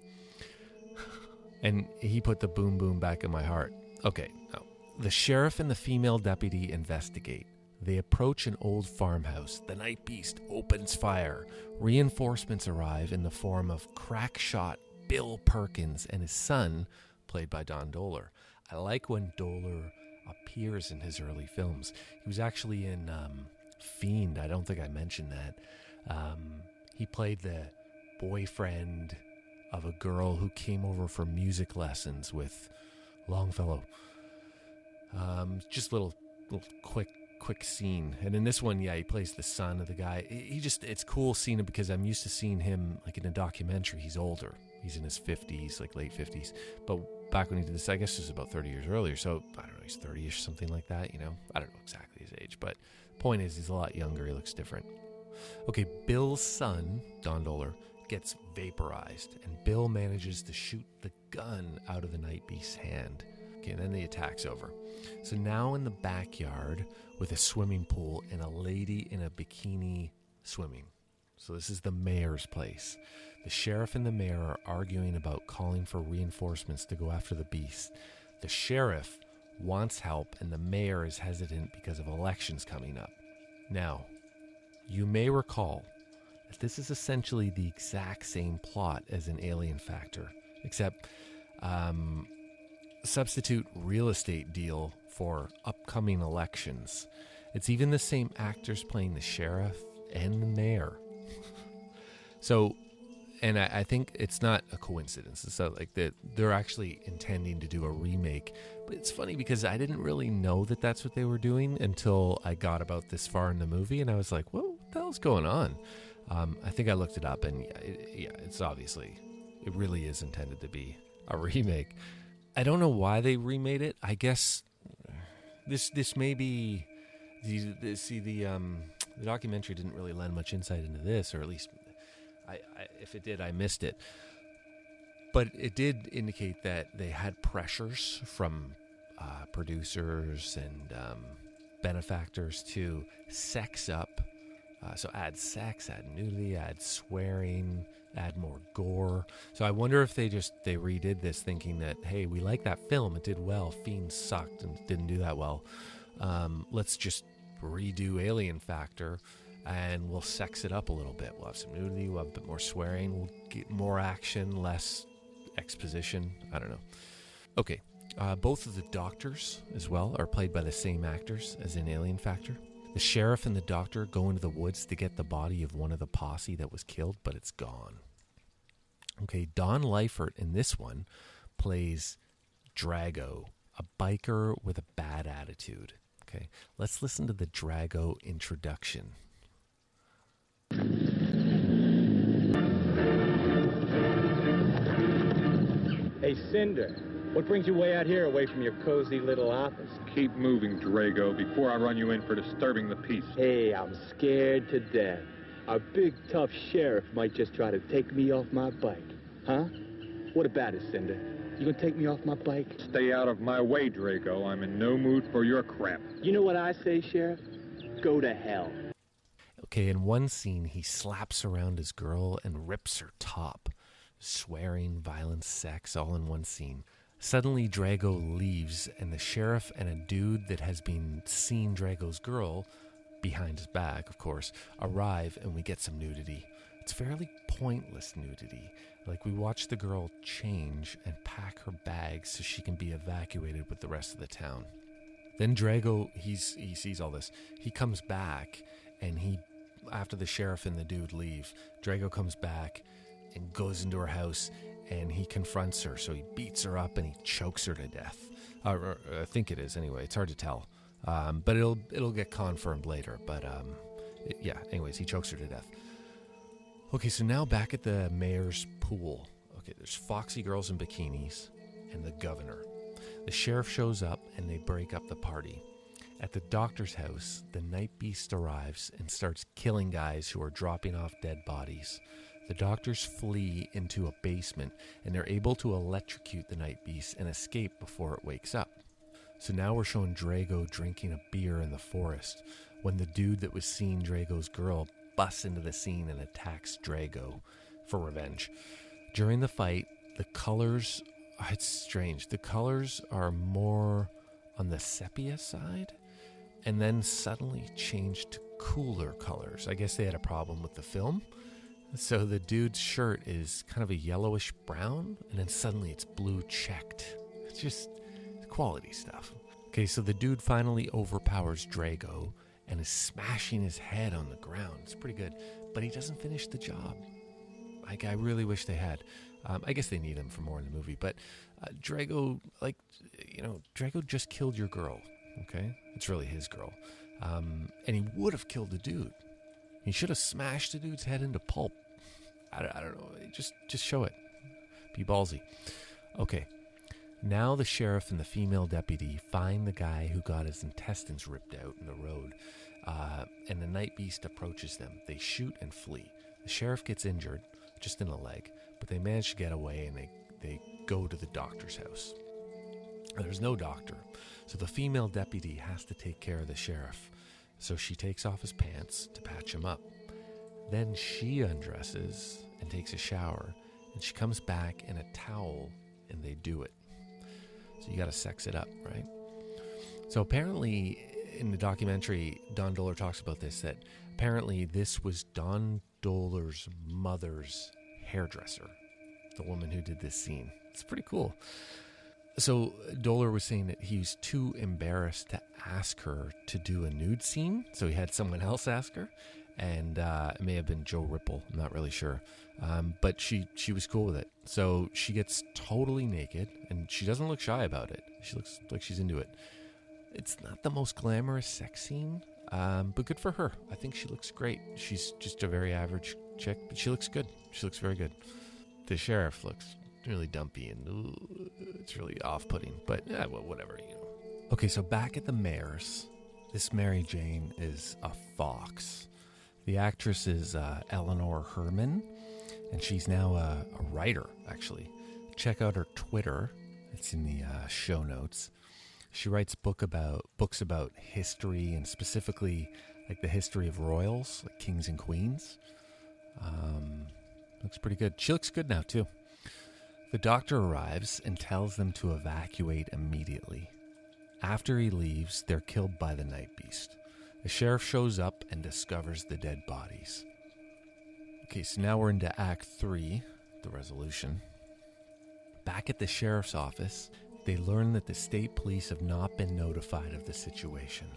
And he put the boom boom back in my heart. Okay, now, the sheriff and the female deputy investigate. They approach an old farmhouse. The Nightbeast opens fire. Reinforcements arrive in the form of crack-shot Bill Perkins and his son, played by Don Dohler. I like when Dohler appears in his early films. He was actually in Fiend. I don't think I mentioned that. He played the boyfriend of a girl who came over for music lessons with Longfellow. Just little quick scene. And in this one, yeah, he plays the son of the guy. It's cool seeing him because I'm used to seeing him like in a documentary. He's older. He's in his 50s, like late 50s. But back when he did this, I guess it was about 30 years earlier. So I don't know, he's 30-ish, something like that, you know. I don't know exactly his age, but the point is he's a lot younger. He looks different. Okay, Bill's son, Don Dohler, gets vaporized, and Bill manages to shoot the gun out of the Nightbeast's hand. Okay, and then the attack's over. So now in the backyard with a swimming pool and a lady in a bikini swimming. So this is the mayor's place. The sheriff and the mayor are arguing about calling for reinforcements to go after the Beast. The sheriff wants help, and the mayor is hesitant because of elections coming up. Now, you may recall that this is essentially the exact same plot as in Alien Factor, except substitute real estate deal for upcoming elections. It's even the same actors playing the sheriff and the mayor. So, and I think it's not a coincidence. It's not like that they're actually intending to do a remake. But it's funny because I didn't really know that that's what they were doing until I got about this far in the movie, and I was like, "Whoa, what the hell's going on?" I think I looked it up, and it's obviously, it really is intended to be a remake. I don't know why they remade it. I guess this may be the documentary didn't really lend much insight into this, or at least if it did, I missed it. But it did indicate that they had pressures from producers and benefactors to sex up. So add sex, add nudity, add swearing, add more gore. So I wonder if they redid this thinking that, hey, we like that film, it did well. Fiend sucked and didn't do that well. Let's just redo Alien Factor and we'll sex it up a little bit. We'll have some nudity, we'll have a bit more swearing, we'll get more action, less exposition. I don't know. Okay, Both of the doctors, as well, are played by the same actors as in Alien Factor. The sheriff and the doctor go into the woods to get the body of one of the posse that was killed, but it's gone. Okay, Don Leifert in this one plays Drago, a biker with a bad attitude. Okay, let's listen to the Drago introduction. Hey, Cinder, what brings you way out here away from your cozy little office? Keep moving, Drago, before I run you in for disturbing the peace. Hey, I'm scared to death. Our big, tough sheriff might just try to take me off my bike. Huh? What about it, Cinder? You gonna take me off my bike? Stay out of my way, Drago. I'm in no mood for your crap. You know what I say, Sheriff? Go to hell. Okay, in one scene, he slaps around his girl and rips her top. Swearing, violence, sex, all in one scene. Suddenly, Drago leaves, and the sheriff and a dude that has been seeing Drago's girl, behind his back, of course, arrive, and we get some nudity. It's fairly pointless nudity. Like, we watch the girl change and pack her bags so she can be evacuated with the rest of the town. Then Drago, he sees all this. He comes back, and after the sheriff and the dude leave, Drago comes back and goes into her house, and he confronts her. So he beats her up and he chokes her to death. I think it is anyway. It's hard to tell, but it'll get confirmed later. But anyways, he chokes her to death. Okay, so now back at the mayor's pool. Okay, there's foxy girls in bikinis and the governor. The sheriff shows up and they break up the party. At the doctor's house, the Nightbeast arrives and starts killing guys who are dropping off dead bodies. The doctors flee into a basement, and they're able to electrocute the Nightbeast and escape before it wakes up. So now we're showing Drago drinking a beer in the forest when the dude that was seeing Drago's girl busts into the scene and attacks Drago for revenge. During the fight, the colors, it's strange. The colors are more on the sepia side, and then suddenly change to cooler colors. I guess they had a problem with the film. So the dude's shirt is kind of a yellowish brown, and then suddenly it's blue checked. It's just quality stuff. Okay, so the dude finally overpowers Drago and is smashing his head on the ground. It's pretty good, but he doesn't finish the job. Like, I really wish they had. I guess they need him for more in the movie, but Drago, Drago just killed your girl, okay? It's really his girl. And he would have killed the dude. He should have smashed the dude's head into pulp. I don't know. Just show it. Be ballsy. Okay. Now the sheriff and the female deputy find the guy who got his intestines ripped out in the road. And the Nightbeast approaches them. They shoot and flee. The sheriff gets injured, just in the leg, but they manage to get away, and they go to the doctor's house. There's no doctor, so the female deputy has to take care of the sheriff. So she takes off his pants to patch him up. Then she undresses and takes a shower, and she comes back in a towel, and they do it. So you got to sex it up, right? So apparently, in the documentary, Don Dohler talks about this, that apparently this was Don Dohler's mother's hairdresser, the woman who did this scene. It's pretty cool. So Dohler was saying that he was too embarrassed to ask her to do a nude scene, so he had someone else ask her, and it may have been Joe Ripple, I'm not really sure, but she was cool with it. So she gets totally naked, and she doesn't look shy about it. She looks like she's into it. It's not the most glamorous sex scene, but good for her. I think she looks great. She's just a very average chick, but she looks good. She looks very good. The sheriff looks really dumpy, and it's really off-putting, but well, whatever, you know. Okay, so back at the mayor's, this Mary Jane is a fox. The actress is Eleanor Herman, and she's now a writer, actually. Check out her Twitter. It's in the show notes. She writes books about history, and specifically like the history of royals, like kings and queens. Looks pretty good. She looks good now, too. The doctor arrives and tells them to evacuate immediately. After he leaves, they're killed by the Nightbeast. The sheriff shows up and discovers the dead bodies. Okay, so now we're into Act 3, the resolution. Back at the sheriff's office, they learn that the state police have not been notified of the situation.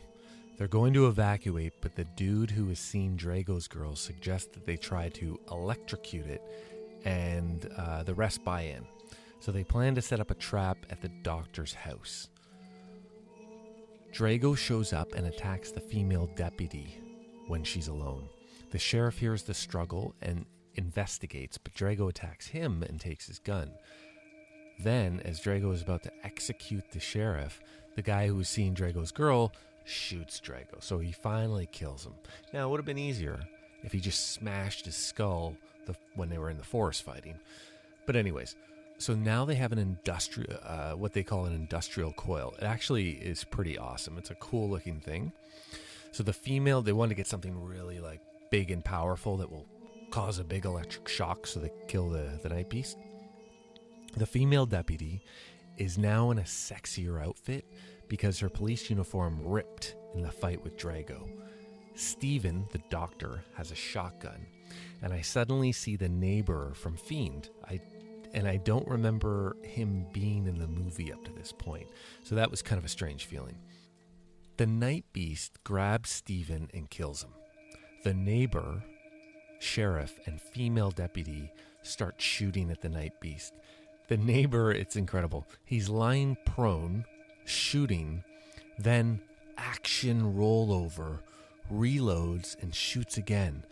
They're going to evacuate, but the dude who has seen Drago's girl suggests that they try to electrocute it, and the rest buy in. So they plan to set up a trap at the doctor's house. Drago shows up and attacks the female deputy when she's alone. The sheriff hears the struggle and investigates, but Drago attacks him and takes his gun. Then, as Drago is about to execute the sheriff, the guy who was seeing Drago's girl shoots Drago, so he finally kills him. Now, it would have been easier if he just smashed his skull when they were in the forest fighting. But anyways, so now they have an industrial, what they call an industrial coil. It actually is pretty awesome. It's a cool looking thing. So the female, they want to get something really like big and powerful that will cause a big electric shock, so they kill the Nightbeast. The female deputy is now in a sexier outfit because her police uniform ripped in the fight with Drago. Steven, the doctor, has a shotgun, and I suddenly see the neighbor from Fiend. I don't remember him being in the movie up to this point, so that was kind of a strange feeling. The Nightbeast grabs Steven and kills him. The neighbor, sheriff, and female deputy start shooting at the Nightbeast. The neighbor, it's incredible. He's lying prone, shooting, then action rollover, reloads, and shoots again.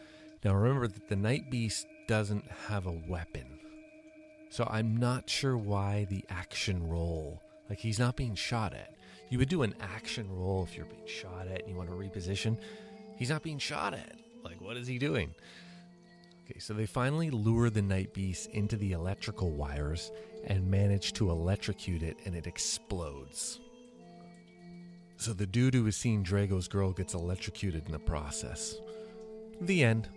Now remember that the Nightbeast doesn't have a weapon. So I'm not sure why the action roll. Like, he's not being shot at. You would do an action roll if you're being shot at and you want to reposition. He's not being shot at. Like, what is he doing? Okay, so they finally lure the Nightbeast into the electrical wires and manage to electrocute it, and it explodes. So the dude who was seeing Drago's girl gets electrocuted in the process. The end.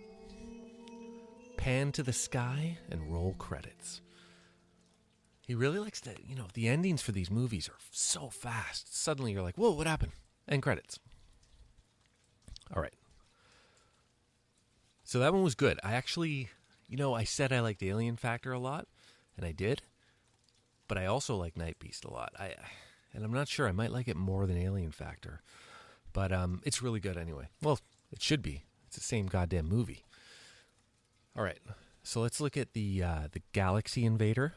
Pan to the sky and roll credits. He really likes to, the endings for these movies are so fast. Suddenly you're like, whoa, what happened? End credits. All right. So that one was good. I actually, I said I liked Alien Factor a lot, and I did. But I also like Nightbeast a lot. And I'm not sure. I might like it more than Alien Factor. But it's really good anyway. Well, it should be. It's the same goddamn movie. All right. So let's look at the Galaxy Invader,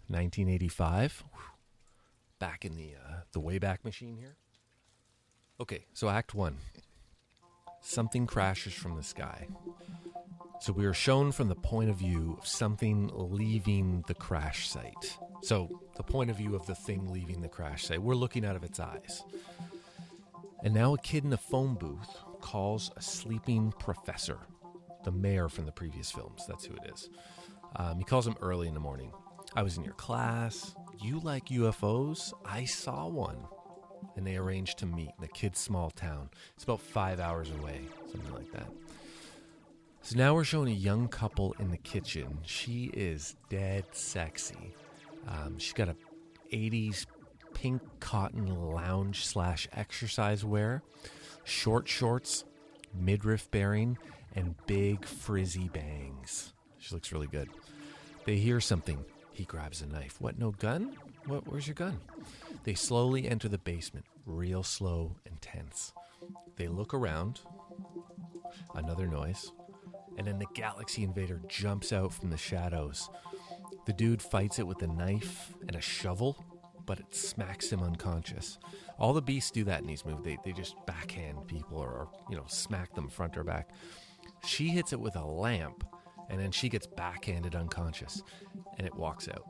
1985. Back in the Wayback Machine here. Okay, so Act 1. Something crashes from the sky. So we are shown from the point of view of something leaving the crash site. So the point of view of the thing leaving the crash site. We're looking out of its eyes. And now a kid in a phone booth calls a sleeping professor, the mayor from the previous films. That's who it is. He calls him early in the morning. I was in your class. You like UFOs? I saw one. And they arranged to meet in the kid's small town. It's about 5 hours away, something like that. So now we're showing a young couple in the kitchen. She is dead sexy. She's got a 80s pink cotton lounge / exercise wear, short shorts, midriff bearing, and big frizzy bangs. She looks really good. They hear something. He grabs a knife. What, no gun? Where's your gun? They slowly enter the basement, real slow and tense. They look around. Another noise. And then the Galaxy Invader jumps out from the shadows. The dude fights it with a knife and a shovel, but it smacks him unconscious. All the beasts do that in these movies. They just backhand people or smack them front or back. She hits it with a lamp, and then she gets backhanded unconscious, and it walks out.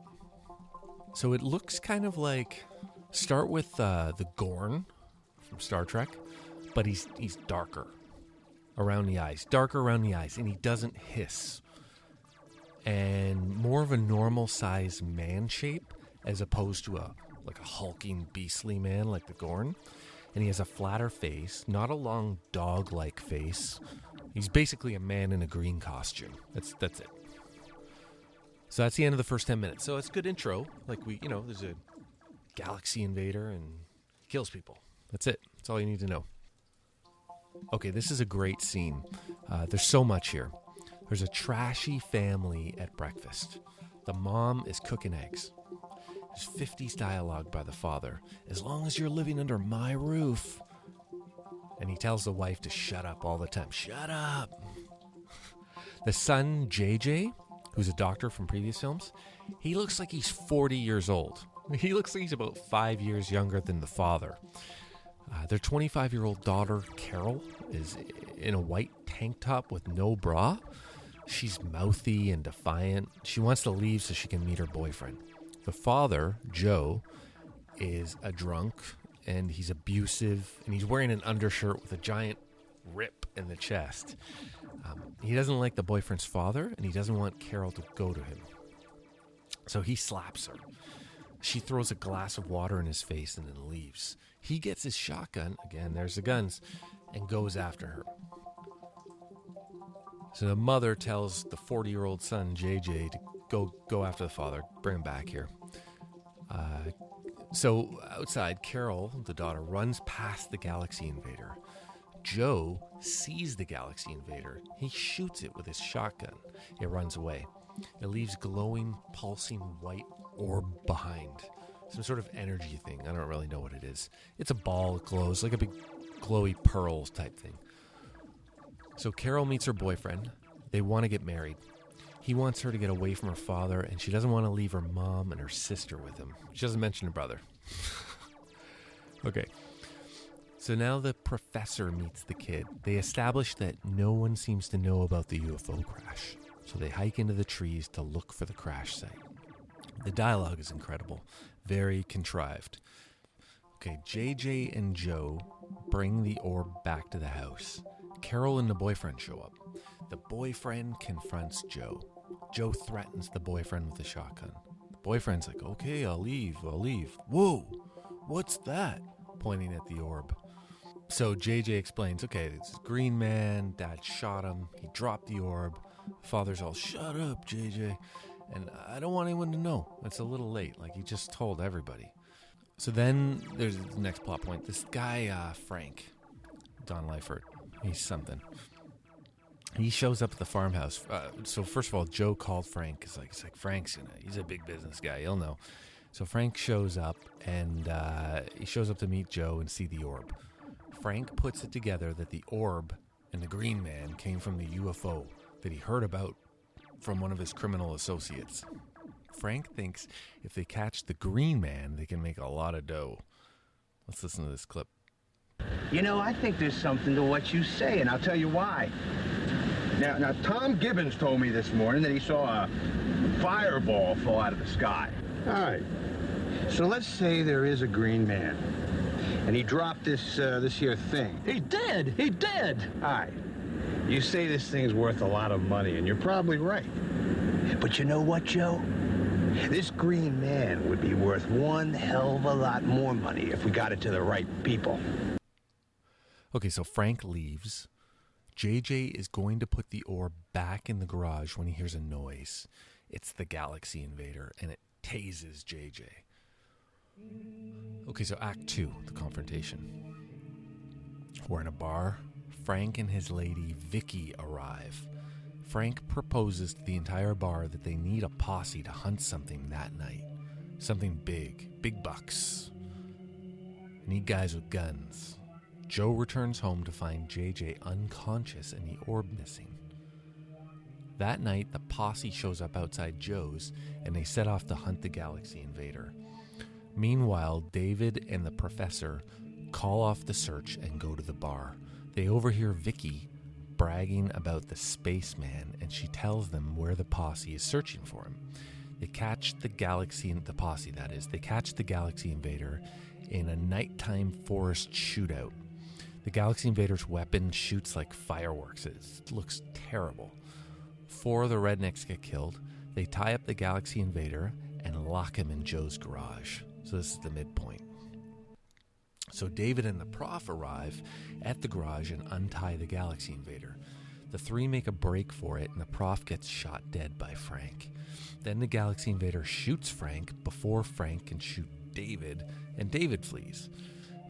So it looks kind of like, start with the Gorn from Star Trek, but he's darker around the eyes, and he doesn't hiss. And more of a normal size man shape as opposed to a hulking beastly man like the Gorn. And he has a flatter face, not a long dog-like face. He's basically a man in a green costume. That's it. So that's the end of the first 10 minutes. So it's a good intro. Like there's a Galaxy Invader and kills people. That's it. That's all you need to know. Okay, this is a great scene. There's so much here. There's a trashy family at breakfast. The mom is cooking eggs. There's 50s dialogue by the father. As long as you're living under my roof. And he tells the wife to shut up all the time. Shut up! The son, JJ, who's a doctor from previous films, he looks like he's 40 years old. He looks like he's about 5 years younger than the father. Their 25-year-old daughter, Carol, is in a white tank top with no bra. She's mouthy and defiant. She wants to leave so she can meet her boyfriend. The father, Joe, is a drunk, and he's abusive, and he's wearing an undershirt with a giant rip in the chest. He doesn't like the boyfriend's father, and he doesn't want Carol to go to him. So he slaps her. She throws a glass of water in his face and then leaves. He gets his shotgun, again, there's the guns, and goes after her. So the mother tells the 40-year-old son, JJ, to go after the father, bring him back here. So outside, Carol, the daughter, runs past the Galaxy Invader. Joe sees the Galaxy Invader. He shoots it with his shotgun. It runs away. It leaves glowing, pulsing white orb behind. Some sort of energy thing. I don't really know what it is. It's a ball. It glows like a big glowy pearls type thing. So Carol meets her boyfriend. They want to get married. He wants her to get away from her father, and she doesn't want to leave her mom and her sister with him. She doesn't mention her brother. Okay. So now the professor meets the kid. They establish that no one seems to know about the UFO crash. So they hike into the trees to look for the crash site. The dialogue is incredible. Very contrived. Okay, JJ and Joe bring the orb back to the house. Carol and the boyfriend show up. The boyfriend confronts Joe. Joe threatens the boyfriend with a shotgun. The boyfriend's like, okay, I'll leave. Whoa, what's that? Pointing at the orb. So JJ explains, okay, it's a green man, dad shot him, he dropped the orb. Father's all, shut up, JJ. And I don't want anyone to know. It's a little late, like he just told everybody. So then there's the next plot point. This guy, Frank, Don Dohler, he's something. He shows up at the farmhouse. So first of all, Joe called Frank. He's like Frank's he's a big business guy. He'll know. So Frank shows up, and he shows up to meet Joe and see the orb. Frank puts it together that the orb and the green man came from the UFO that he heard about from one of his criminal associates. Frank thinks if they catch the green man, they can make a lot of dough. Let's listen to this clip. You know, I think there's something to what you say, and I'll tell you why. Now, Tom Gibbons told me this morning that he saw a fireball fall out of the sky. All right. So let's say there is a green man, and he dropped this here thing. He did! All right. You say this thing's worth a lot of money, and you're probably right. But you know what, Joe? This green man would be worth one hell of a lot more money if we got it to the right people. Okay, so Frank leaves. JJ is going to put the orb back in the garage when he hears a noise. It's the Galaxy Invader, and it tases JJ. Okay, so Act 2, the confrontation. We're in a bar. Frank and his lady, Vicky, arrive. Frank proposes to the entire bar that they need a posse to hunt something that night. Something big bucks. Need guys with guns. Joe returns home to find JJ unconscious and the orb missing. That night, the posse shows up outside Joe's, and they set off to hunt the Galaxy Invader. Meanwhile, David and the professor call off the search and go to the bar. They overhear Vicky bragging about the spaceman, and she tells them where the posse is searching for him. They catch the Galaxy Invader in a nighttime forest shootout. The Galaxy Invader's weapon shoots like fireworks. It looks terrible. 4 of the rednecks get killed. They tie up the Galaxy Invader and lock him in Joe's garage. So this is the midpoint. So David and the prof arrive at the garage and untie the Galaxy Invader. The 3 make a break for it, and the prof gets shot dead by Frank. Then the Galaxy Invader shoots Frank before Frank can shoot David, and David flees.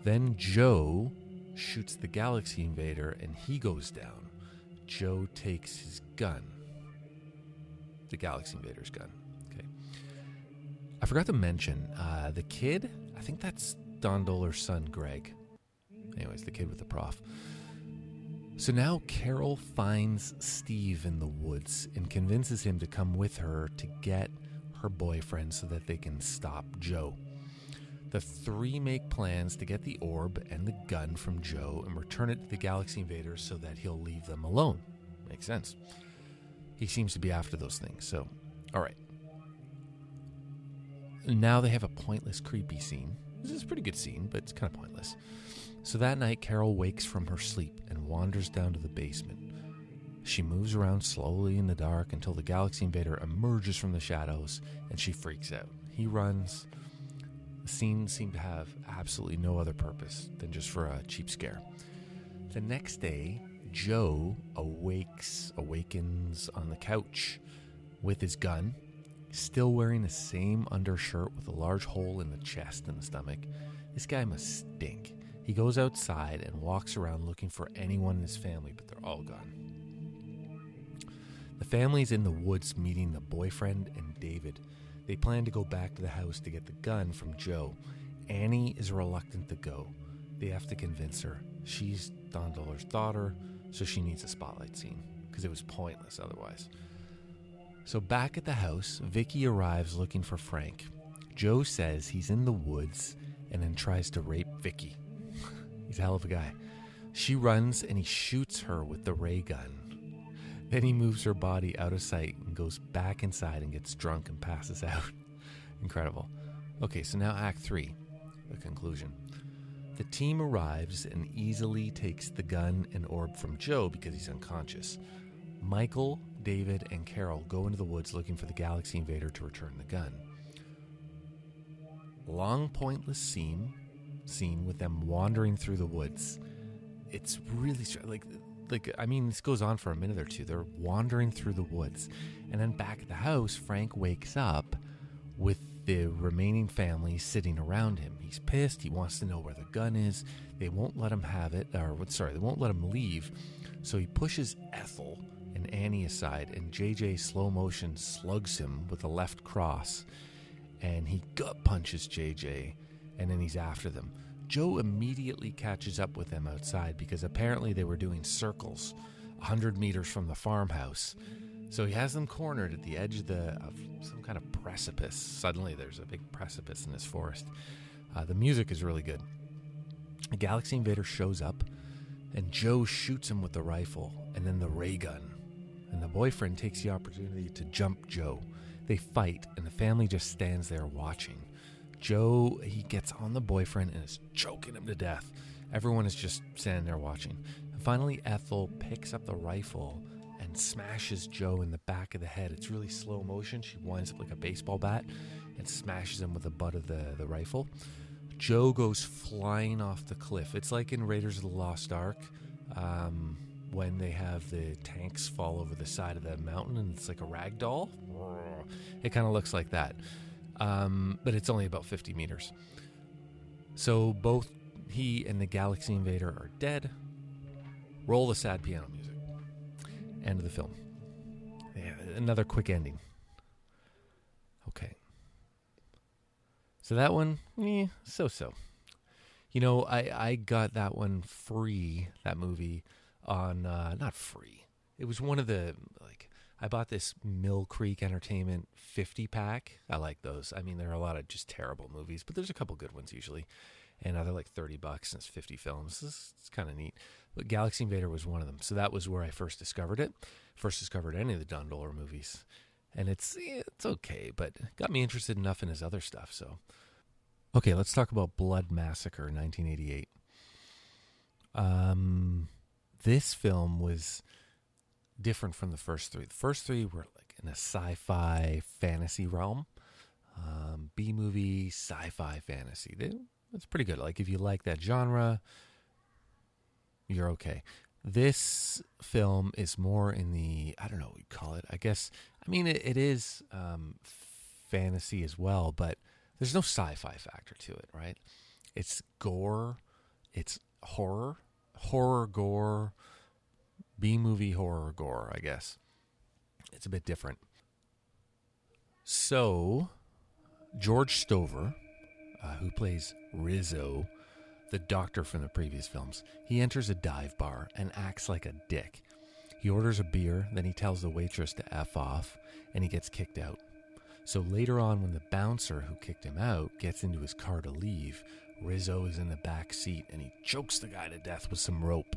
Then Joe shoots the Galaxy Invader, and he goes down. Joe takes his gun. The Galaxy Invader's gun. Okay. A forgot to mention, the kid, I think that's Don Dohler's son, Greg. Anyways, the kid with the prof. So now Carol finds Steve in the woods and convinces him to come with her to get her boyfriend so that they can stop Joe. The three make plans to get the orb and the gun from Joe and return it to the Galaxy Invader so that he'll leave them alone. Makes sense. He seems to be after those things, so, alright. Now they have a pointless, creepy scene. This is a pretty good scene, but it's kind of pointless. So that night, Carol wakes from her sleep and wanders down to the basement. She moves around slowly in the dark until the Galaxy Invader emerges from the shadows, and she freaks out. He runs. The scene seemed to have absolutely no other purpose than just for a cheap scare. The next day, Joe awakens on the couch with his gun, still wearing the same undershirt with a large hole in the chest and the stomach. This guy must stink. He goes outside and walks around looking for anyone in his family, but they're all gone. The family's in the woods meeting the boyfriend and David. They plan to go back to the house to get the gun from Joe. Annie is reluctant to go. They have to convince her. She's Don Dohler's daughter, so she needs a spotlight scene, because it was pointless otherwise. So back at the house, Vicky arrives looking for Frank. Joe says he's in the woods and then tries to rape Vicky. He's a hell of a guy. She runs and he shoots her with the ray gun. Then he moves her body out of sight and goes back inside and gets drunk and passes out. Incredible. Okay, so now Act 3, the conclusion. The team arrives and easily takes the gun and orb from Joe because he's unconscious. Michael, David, and Carol go into the woods looking for the Galaxy Invader to return the gun. Long, pointless scene with them wandering through the woods. It's really this goes on for a minute or two. They're wandering through the woods, and then back at the house, Frank wakes up with the remaining family sitting around him. He's pissed. He wants to know where the gun is. They won't let him have it, they won't let him leave. So he pushes Ethel and Annie aside, and JJ slow motion slugs him with a left cross, and he gut punches JJ, and then he's after them. Joe immediately catches up with them outside because apparently they were doing circles 100 meters from the farmhouse. So he has them cornered at the edge of some kind of precipice. Suddenly there's a big precipice in this forest. The music is really good. The Galaxy Invader shows up, and Joe shoots him with the rifle and then the ray gun. And the boyfriend takes the opportunity to jump Joe. They fight, and the family just stands there watching. Joe, he gets on the boyfriend and is choking him to death. Everyone is just standing there watching. And finally, Ethel picks up the rifle and smashes Joe in the back of the head. It's really slow motion. She winds up like a baseball bat and smashes him with the butt of the rifle. Joe goes flying off the cliff. It's like in Raiders of the Lost Ark, when they have the tanks fall over the side of the mountain and it's like a rag doll. It kind of looks like that. But it's only about 50 meters. So both he and the Galaxy Invader are dead. Roll the sad piano music. End of the film. Yeah, another quick ending. Okay. So that one, so-so. You know, I got that one free, that movie, on, not free. It was one of the, I bought this Mill Creek Entertainment 50-pack. I like those. I mean, there are a lot of just terrible movies, but there's a couple good ones usually. And they're like $30, and it's 50 films. It's kind of neat. But Galaxy Invader was one of them. So that was where I first discovered it. First discovered any of the Don Dohler movies. And it's okay, but got me interested enough in his other stuff. So, okay, let's talk about Blood Massacre, 1988. This film was different from the first three. The first three were like in a sci-fi fantasy realm. B-movie, sci-fi fantasy. It's pretty good. Like, if you like that genre, you're okay. This film is more in the, I don't know what you call it. I guess, I mean, it is fantasy as well, but there's no sci-fi factor to it, right? It's gore. It's horror, gore, B-movie horror gore, I guess. It's a bit different. So, George Stover, who plays Rizzo, the doctor from the previous films, he enters a dive bar and acts like a dick. He orders a beer, then he tells the waitress to F off, and he gets kicked out. So later on, when the bouncer who kicked him out gets into his car to leave, Rizzo is in the back seat and he chokes the guy to death with some rope.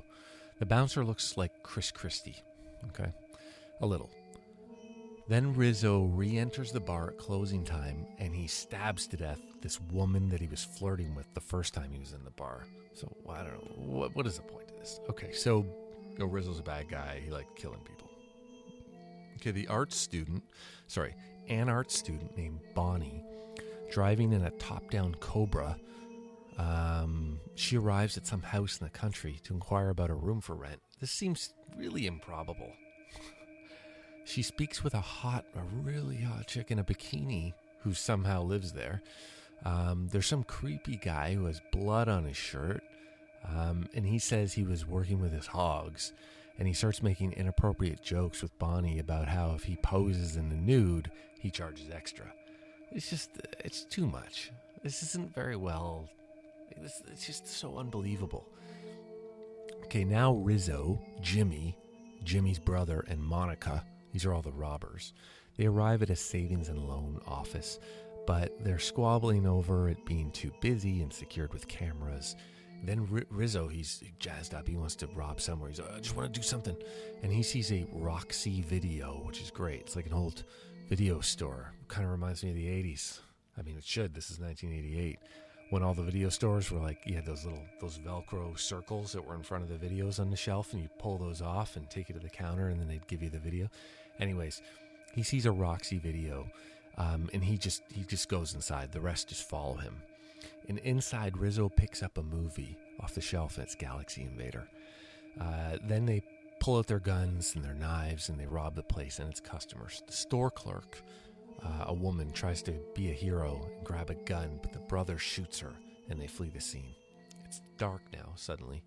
The bouncer looks like Chris Christie, okay? A little. Then Rizzo re-enters the bar at closing time and he stabs to death this woman that he was flirting with the first time he was in the bar. So, I don't know. What is the point of this? Okay, so Rizzo's a bad guy. He liked killing people. Okay, an art student named Bonnie, driving in a top-down Cobra. She arrives at some house in the country to inquire about a room for rent. This seems really improbable. She speaks with a really hot chick in a bikini who somehow lives there. There's some creepy guy who has blood on his shirt, and he says he was working with his hogs, and he starts making inappropriate jokes with Bonnie about how if he poses in the nude, he charges extra. It's too much. This isn't very well. It's just so unbelievable. Okay, now Rizzo, Jimmy's brother, and Monica, these are all the robbers. They arrive at a savings and loan office, but they're squabbling over it being too busy and secured with cameras. Then Rizzo, he's jazzed up. He wants to rob somewhere. He's like, I just want to do something. And he sees a Roxy Video, which is great. It's like an old video store. Kind of reminds me of the 80s. I mean, it should. This is 1988. When all the video stores were like, you had those Velcro circles that were in front of the videos on the shelf, and you pull those off and take it to the counter, and then they'd give you the video. Anyways, he sees a Roxy Video, and he just goes inside. The rest just follow him. And inside, Rizzo picks up a movie off the shelf, and it's Galaxy Invader. Then they pull out their guns and their knives, and they rob the place and its customers. The store clerk, a woman, tries to be a hero and grab a gun, but the brother shoots her, and they flee the scene. It's dark now, suddenly,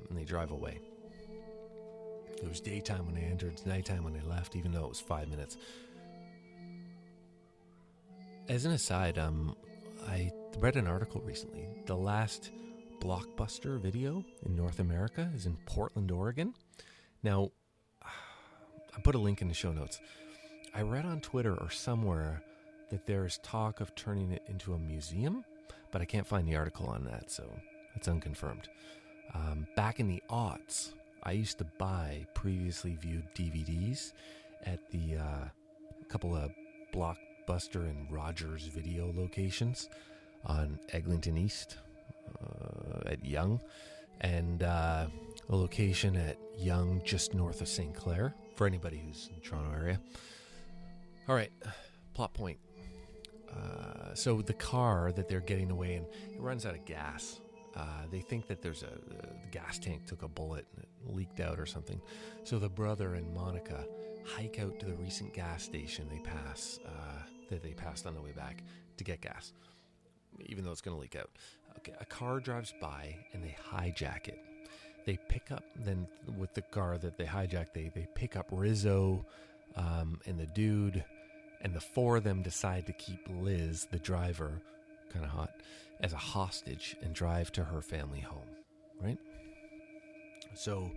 and they drive away. It was daytime when they entered, it's nighttime when they left, even though it was 5 minutes. As an aside, I read an article recently. The last blockbuster video in North America is in Portland, Oregon. Now, I put a link in the show notes. I read on Twitter or somewhere that there's talk of turning it into a museum, but I can't find the article on that, so it's unconfirmed. Back in the aughts, I used to buy previously viewed DVDs at the couple of Blockbuster and Rogers Video locations on Eglinton East at Yonge, and a location at Yonge just north of St. Clair, for anybody who's in the Toronto area. All right, plot point. So the car that they're getting away in, it runs out of gas. They think that there's the gas tank took a bullet and it leaked out or something. So the brother and Monica hike out to the recent gas station that they passed on the way back to get gas, even though it's going to leak out. Okay, a car drives by and they hijack it. They pick up, then with the car that they hijack, they pick up Rizzo and the dude, and the four of them decide to keep Liz, the driver, kind of hot, as a hostage and drive to her family home, right? So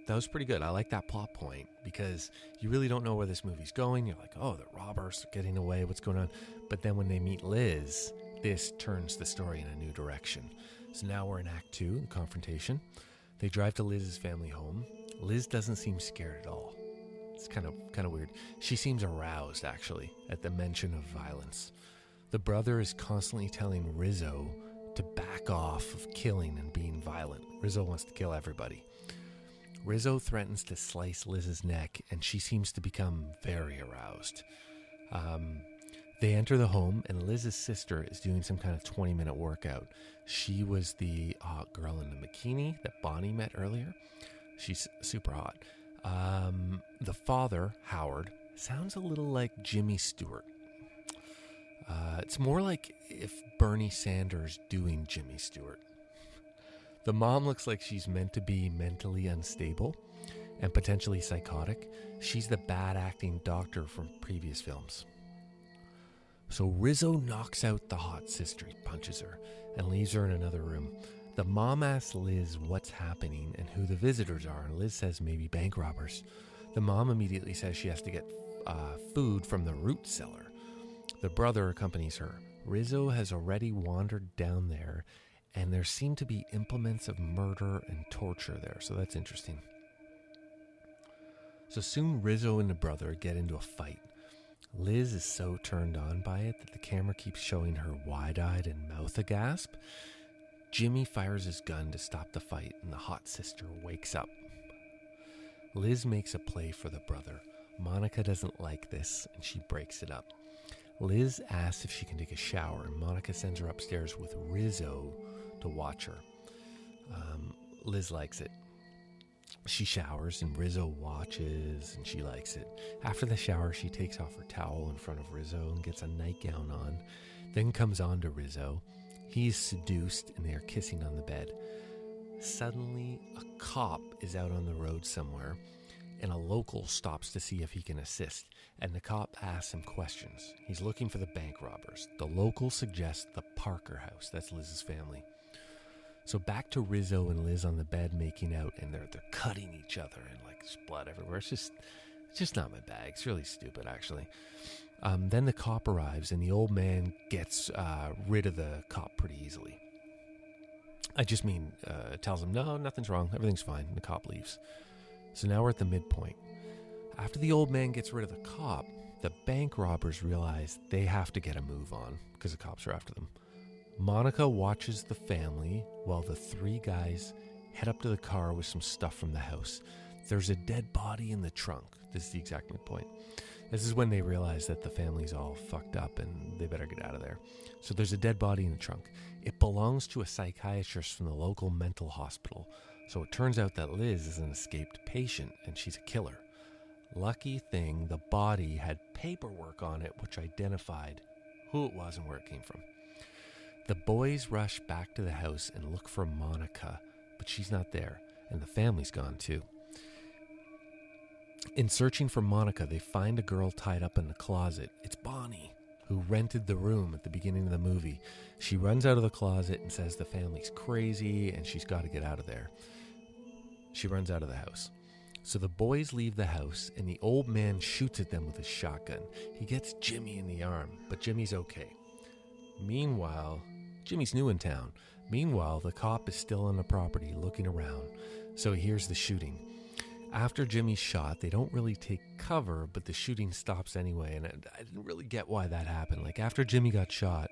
that was pretty good. I like that plot point because you really don't know where this movie's going. You're like, oh, the robbers are getting away. What's going on? But then when they meet Liz, this turns the story in a new direction. So now we're in Act 2, the confrontation. They drive to Liz's family home. Liz doesn't seem scared at all. It's kind of weird. She seems aroused, actually, at the mention of violence. The brother is constantly telling Rizzo to back off of killing and being violent. Rizzo wants to kill everybody. Rizzo threatens to slice Liz's neck, and she seems to become very aroused. They enter the home, and Liz's sister is doing some kind of 20-minute workout. She was the hot girl in the bikini that Bonnie met earlier. She's super hot. The father, Howard, sounds a little like Jimmy Stewart. It's more like if Bernie Sanders doing Jimmy Stewart. The mom looks like she's meant to be mentally unstable and potentially psychotic. She's the bad acting doctor from previous films. So Rizzo knocks out the hot sister, he punches her, and leaves her in another room. The mom asks Liz what's happening and who the visitors are, and Liz says maybe bank robbers. The mom immediately says she has to get food from the root cellar. The brother accompanies her. Rizzo has already wandered down there, and there seem to be implements of murder and torture there, so that's interesting. So soon Rizzo and the brother get into a fight. Liz is so turned on by it that the camera keeps showing her wide-eyed and mouth agasp. Jimmy fires his gun to stop the fight, and the hot sister wakes up. Liz makes a play for the brother. Monica doesn't like this, and she breaks it up. Liz asks if she can take a shower, and Monica sends her upstairs with Rizzo to watch her. Liz likes it. She showers, and Rizzo watches, and she likes it. After the shower, she takes off her towel in front of Rizzo and gets a nightgown on, then comes on to Rizzo. He's seduced, and they are kissing on the bed. Suddenly, a cop is out on the road somewhere, and a local stops to see if he can assist, and the cop asks him questions. He's looking for the bank robbers. The local suggests the Parker house. That's Liz's family. So back to Rizzo and Liz on the bed making out, and they're cutting each other, and like there's blood everywhere. It's just not my bag. It's really stupid, actually. Then the cop arrives, and the old man gets rid of the cop pretty easily. I just mean, tells him, no, nothing's wrong. Everything's fine. And the cop leaves. So now we're at the midpoint. After the old man gets rid of the cop, the bank robbers realize they have to get a move on because the cops are after them. Monica watches the family while the three guys head up to the car with some stuff from the house. There's a dead body in the trunk. This is the exact midpoint. This is when they realize that the family's all fucked up and they better get out of there. So there's a dead body in the trunk. It belongs to a psychiatrist from the local mental hospital. So it turns out that Liz is an escaped patient and she's a killer. Lucky thing, the body had paperwork on it which identified who it was and where it came from. The boys rush back to the house and look for Monica, but she's not there, and the family's gone too. In searching for Monica, they find a girl tied up in the closet. It's Bonnie, who rented the room at the beginning of the movie. She runs out of the closet and says the family's crazy and she's got to get out of there. She runs out of the house. So the boys leave the house, and the old man shoots at them with his shotgun. He gets Jimmy in the arm, but Jimmy's okay. Meanwhile, Jimmy's new in town. Meanwhile, the cop is still on the property looking around, so he hears the shooting. After Jimmy's shot, they don't really take cover, but the shooting stops anyway, and I didn't really get why that happened. Like, after Jimmy got shot,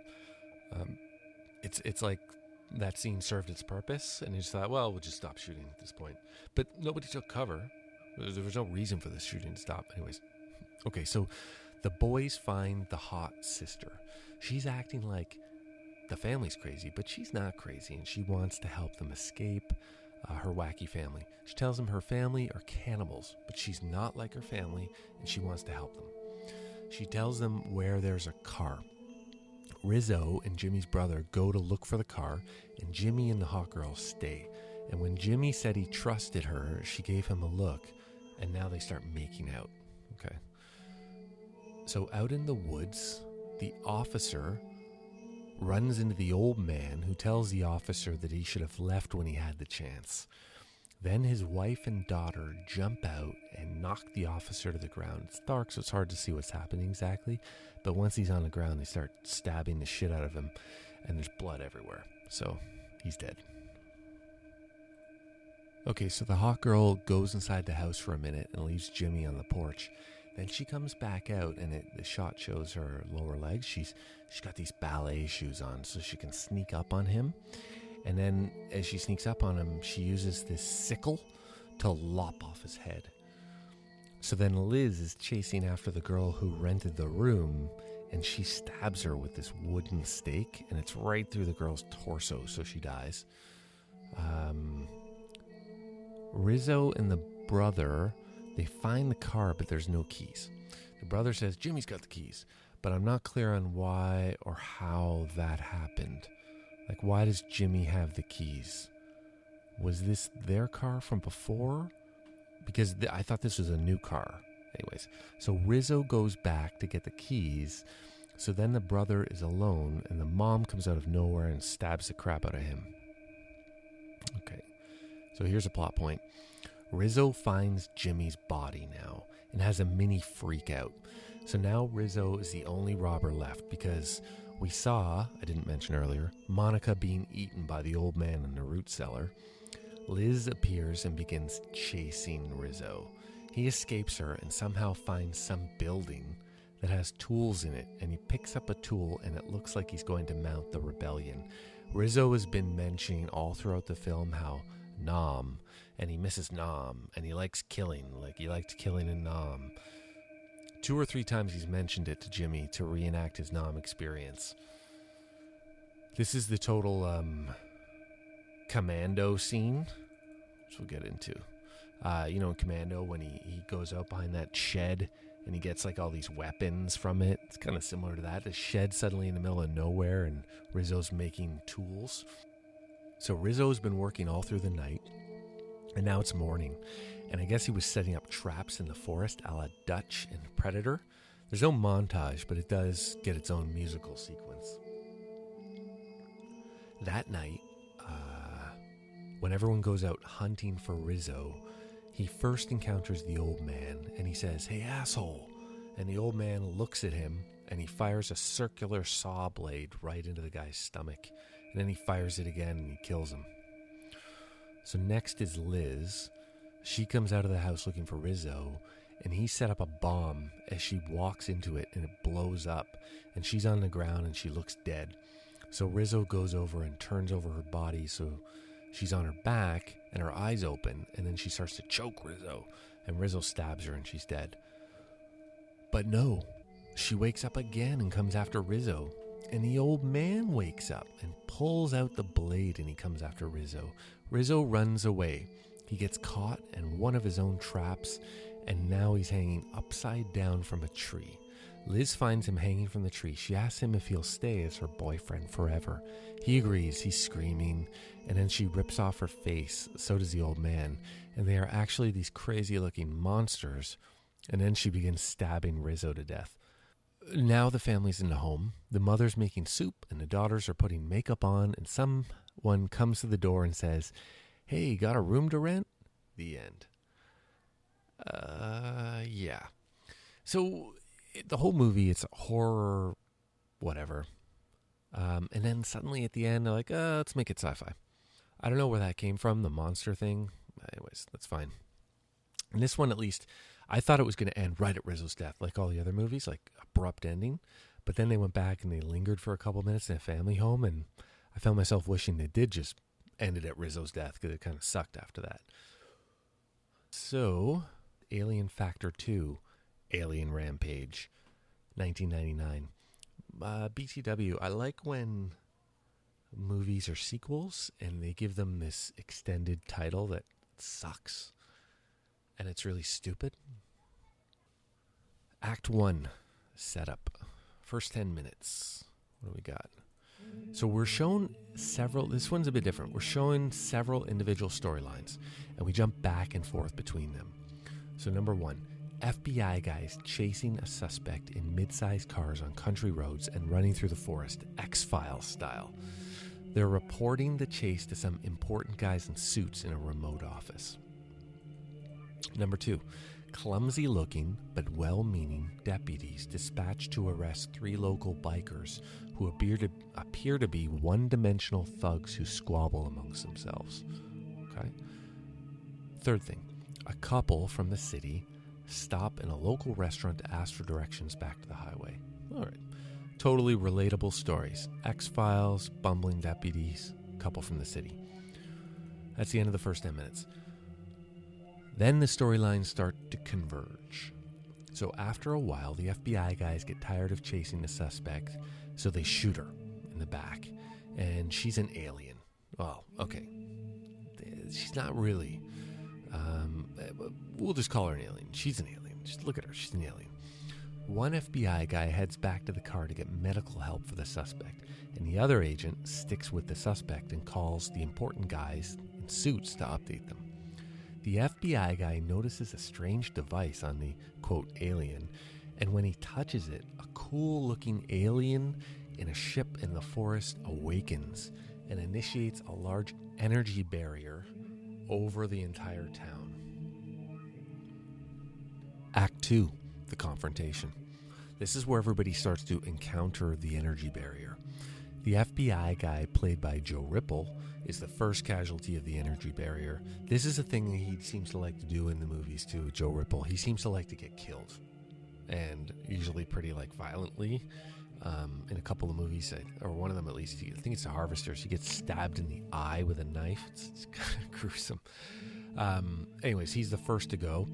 it's like that scene served its purpose, and they just thought, well, we'll just stop shooting at this point. But nobody took cover. There was no reason for this shooting to stop. Anyways, okay, so the boys find the hot sister. She's acting like the family's crazy, but she's not crazy, and she wants to help them escape her wacky family. She tells them her family are cannibals, but she's not like her family, and she wants to help them. She tells them where there's a car. Rizzo and Jimmy's brother go to look for the car, and Jimmy and the hot girl stay. And when Jimmy said he trusted her, she gave him a look, and now they start making out. Okay. So out in the woods, the officer runs into the old man, who tells the officer that he should have left when he had the chance. Then his wife and daughter jump out and knock the officer to the ground. It's dark, so it's hard to see what's happening exactly, but once he's on the ground, they start stabbing the shit out of him, and there's blood everywhere, so he's dead. Okay, so the hot girl goes inside the house for a minute and leaves Jimmy on the porch. Then she comes back out, and the shot shows her lower legs. She's got these ballet shoes on, so she can sneak up on him. And then as she sneaks up on him, she uses this sickle to lop off his head. So then Liz is chasing after the girl who rented the room, and she stabs her with this wooden stake, and it's right through the girl's torso, so she dies. Rizzo and the brother, they find the car, but there's no keys. The brother says, Jimmy's got the keys, but I'm not clear on why or how that happened. Like, why does Jimmy have the keys? Was this their car from before? Because I thought this was a new car. Anyways, so Rizzo goes back to get the keys, So then the brother is alone, and the mom comes out of nowhere and stabs the crap out of him. Okay, so here's a plot point. Rizzo finds Jimmy's body now and has a mini freak out. So now Rizzo is the only robber left because we saw, I didn't mention earlier, Monica being eaten by the old man in the root cellar. Liz appears and begins chasing Rizzo. He escapes her and somehow finds some building that has tools in it, and he picks up a tool and it looks like he's going to mount the rebellion. Rizzo has been mentioning all throughout the film how Nam, and he misses Nam, and he likes killing, like he liked killing in Nam. 2 or 3 times he's mentioned it to Jimmy to reenact his Nam experience. This is the total Commando scene, which we'll get into. In Commando, when he goes out behind that shed and he gets like all these weapons from it. It's kind of similar to that. The shed suddenly in the middle of nowhere and Rizzo's making tools. So Rizzo's been working all through the night and now it's morning. And I guess he was setting up traps in the forest a la Dutch and Predator. There's no montage, but it does get its own musical sequence. That night, when everyone goes out hunting for Rizzo, he first encounters the old man, and he says, "Hey, asshole." And the old man looks at him, and he fires a circular saw blade right into the guy's stomach. And then he fires it again, and he kills him. So next is Liz. She comes out of the house looking for Rizzo, and he set up a bomb as she walks into it, and it blows up. And she's on the ground, and she looks dead. So Rizzo goes over and turns over her body, so she's on her back and her eyes open, and then she starts to choke Rizzo, and Rizzo stabs her and she's dead. But no, she wakes up again and comes after Rizzo, and the old man wakes up and pulls out the blade and he comes after Rizzo. Rizzo runs away. He gets caught in one of his own traps, and now he's hanging upside down from a tree. Liz finds him hanging from the tree. She asks him if he'll stay as her boyfriend forever. He agrees. He's screaming, and then she rips off her face. So does the old man, and they are actually these crazy-looking monsters. And then she begins stabbing Rizzo to death. Now the family's in the home. The mother's making soup, and the daughters are putting makeup on, and someone comes to the door and says, "Hey, got a room to rent?" The end. Yeah. So the whole movie, it's horror, whatever. And then suddenly at the end, they're like, let's make it sci-fi. I don't know where that came from, the monster thing. Anyways, that's fine. And this one, at least, I thought it was going to end right at Rizzo's death, like all the other movies, like abrupt ending. But then they went back and they lingered for a couple minutes in a family home, and I found myself wishing they did just end it at Rizzo's death, because it kind of sucked after that. So, Alien Factor 2, Alien Rampage, 1999. BTW, I like when movies are sequels and they give them this extended title that sucks and it's really stupid. Act 1, setup. First 10 minutes. What do we got? So we're shown this one's a bit different. We're showing several individual storylines and we jump back and forth between them. So number 1, FBI guys chasing a suspect in mid-sized cars on country roads and running through the forest, X-Files style. They're reporting the chase to some important guys in suits in a remote office. Number 2, clumsy-looking but well-meaning deputies dispatched to arrest 3 local bikers who appear to be one-dimensional thugs who squabble amongst themselves. Okay. Third thing, a couple from the city stop in a local restaurant to ask for directions back to the highway. All right. Totally relatable stories. X-Files, bumbling deputies, couple from the city. That's the end of the first 10 minutes. Then the storylines start to converge. So after a while, the FBI guys get tired of chasing the suspect, so they shoot her in the back. And she's an alien. Well, okay. She's not really. We'll just call her an alien. She's an alien. Just look at her. She's an alien. One FBI guy heads back to the car to get medical help for the suspect, and the other agent sticks with the suspect and calls the important guys in suits to update them. The FBI guy notices a strange device on the, quote, alien, And when he touches it, a cool-looking alien in a ship in the forest awakens and initiates a large energy barrier over the entire town. Act 2, the confrontation. This is where everybody starts to encounter the energy barrier. The FBI guy, played by Joe Ripple, is the first casualty of the energy barrier. This is a thing that he seems to like to do in the movies too, Joe Ripple. He seems to like to get killed, and usually pretty violently. In a couple of movies, or one of them at least, I think it's The Harvesters, he gets stabbed in the eye with a knife. It's kind of gruesome. Anyways, he's the first to go.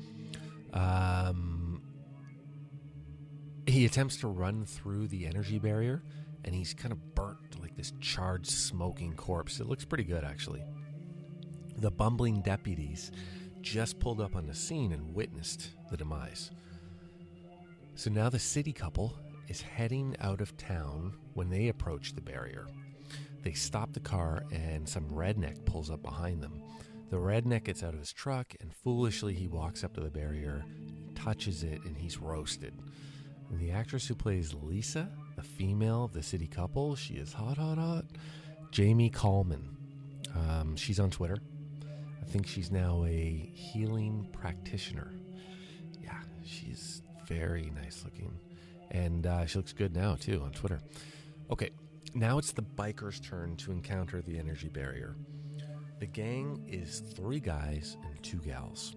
He attempts to run through the energy barrier, and he's kind of burnt like this charred, smoking corpse. It looks pretty good, actually. The bumbling deputies just pulled up on the scene and witnessed the demise. So now the city couple is heading out of town when they approach the barrier. They stop the car, and some redneck pulls up behind them. The redneck gets out of his truck, and foolishly he walks up to the barrier, touches it, and he's roasted. And the actress who plays Lisa, the female of the city couple, she is hot, hot, hot. Jamie Coleman. She's on Twitter. I think she's now a healing practitioner. Yeah, she's very nice looking. And she looks good now, too, on Twitter. Okay, now it's the bikers' turn to encounter the energy barrier. The gang is 3 guys and 2 gals.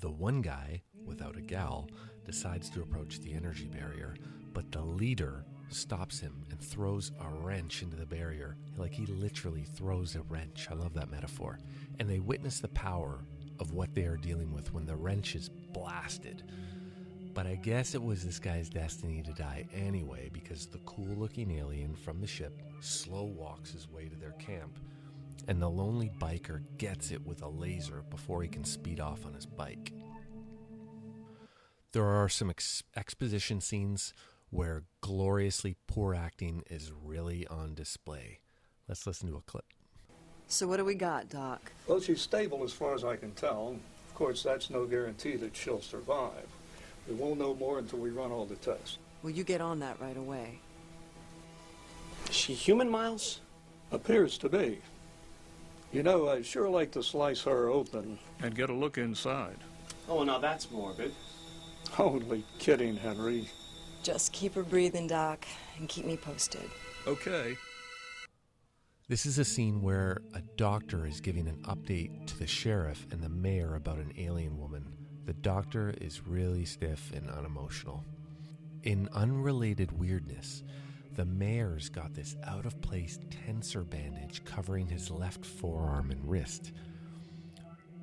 The one guy, without a gal, decides to approach the energy barrier, but the leader stops him and throws a wrench into the barrier. He literally throws a wrench. I love that metaphor. And they witness the power of what they are dealing with when the wrench is blasted. But I guess it was this guy's destiny to die anyway, because the cool-looking alien from the ship slow walks his way to their camp, and the lonely biker gets it with a laser before he can speed off on his bike. There are some exposition scenes where gloriously poor acting is really on display. Let's listen to a clip. So what do we got, Doc? Well, she's stable as far as I can tell. Of course, that's no guarantee that she'll survive. We won't know more until we run all the tests. Will you get on that right away? Is she human, Miles? Appears to be. You know, I'd sure like to slice her open and get a look inside. Oh, now that's morbid. Only kidding, Henry. Just keep her breathing, Doc, and keep me posted. Okay. This is a scene where a doctor is giving an update to the sheriff and the mayor about an alien woman. The doctor is really stiff and unemotional. In unrelated weirdness, the mayor's got this out-of-place tensor bandage covering his left forearm and wrist.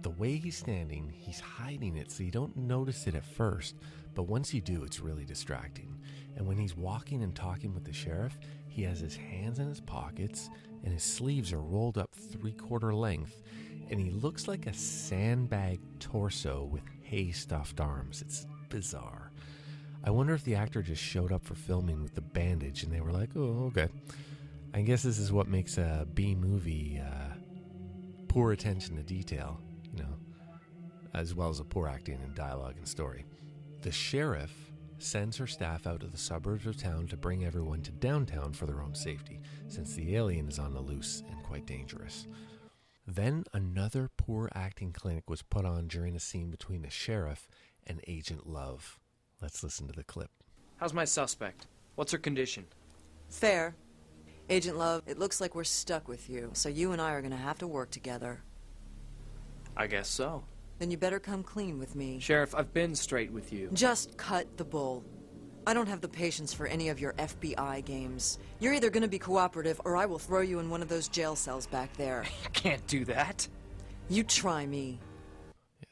The way he's standing, he's hiding it so you don't notice it at first, but once you do, it's really distracting. And when he's walking and talking with the sheriff, he has his hands in his pockets, and his sleeves are rolled up 3/4 length, and he looks like a sandbag torso with hay-stuffed arms. It's bizarre. I wonder if the actor just showed up for filming with the bandage, and they were like, oh, okay. I guess this is what makes a B-movie poor attention to detail, as well as a poor acting in dialogue and story. The sheriff sends her staff out to the suburbs of town to bring everyone to downtown for their own safety, since the alien is on the loose and quite dangerous. Then another poor acting clinic was put on during a scene between the sheriff and Agent Love. Let's listen to the clip. How's my suspect? What's her condition? Fair. Agent Love, it looks like we're stuck with you, so you and I are going to have to work together. I guess so. Then you better come clean with me. Sheriff, I've been straight with you. Just cut the bull. I don't have the patience for any of your FBI games. You're either going to be cooperative or I will throw you in one of those jail cells back there. I can't do that. You try me.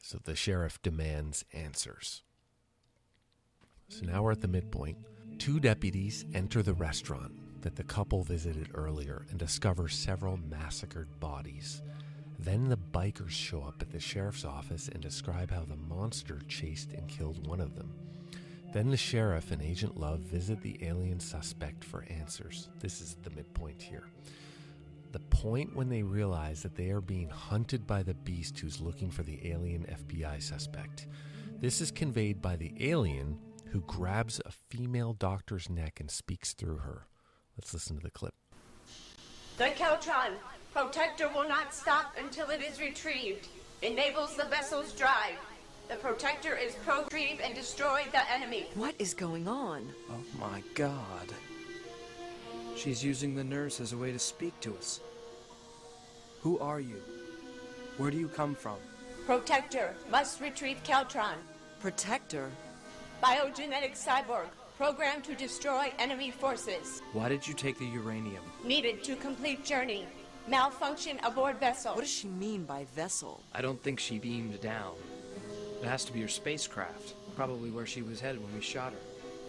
So the sheriff demands answers. So now we're at the midpoint. 2 deputies enter the restaurant that the couple visited earlier and discover several massacred bodies. Then the bikers show up at the sheriff's office and describe how the monster chased and killed one of them. Then the sheriff and Agent Love visit the alien suspect for answers. This is the midpoint here. The point when they realize that they are being hunted by the beast who's looking for the alien FBI suspect. This is conveyed by the alien, who grabs a female doctor's neck and speaks through her. Let's listen to the clip. The Keltron Protector will not stop until it is retrieved. Enables the vessel's drive. The Protector is retrieve and destroy the enemy. What is going on? Oh my god. She's using the nurse as a way to speak to us. Who are you? Where do you come from? Protector must retrieve Keltron. Protector? Biogenetic cyborg, programmed to destroy enemy forces. Why did you take the uranium? Needed to complete journey. Malfunction aboard vessel. What does she mean by vessel? I don't think she beamed down. It has to be her spacecraft. Probably where she was headed when we shot her.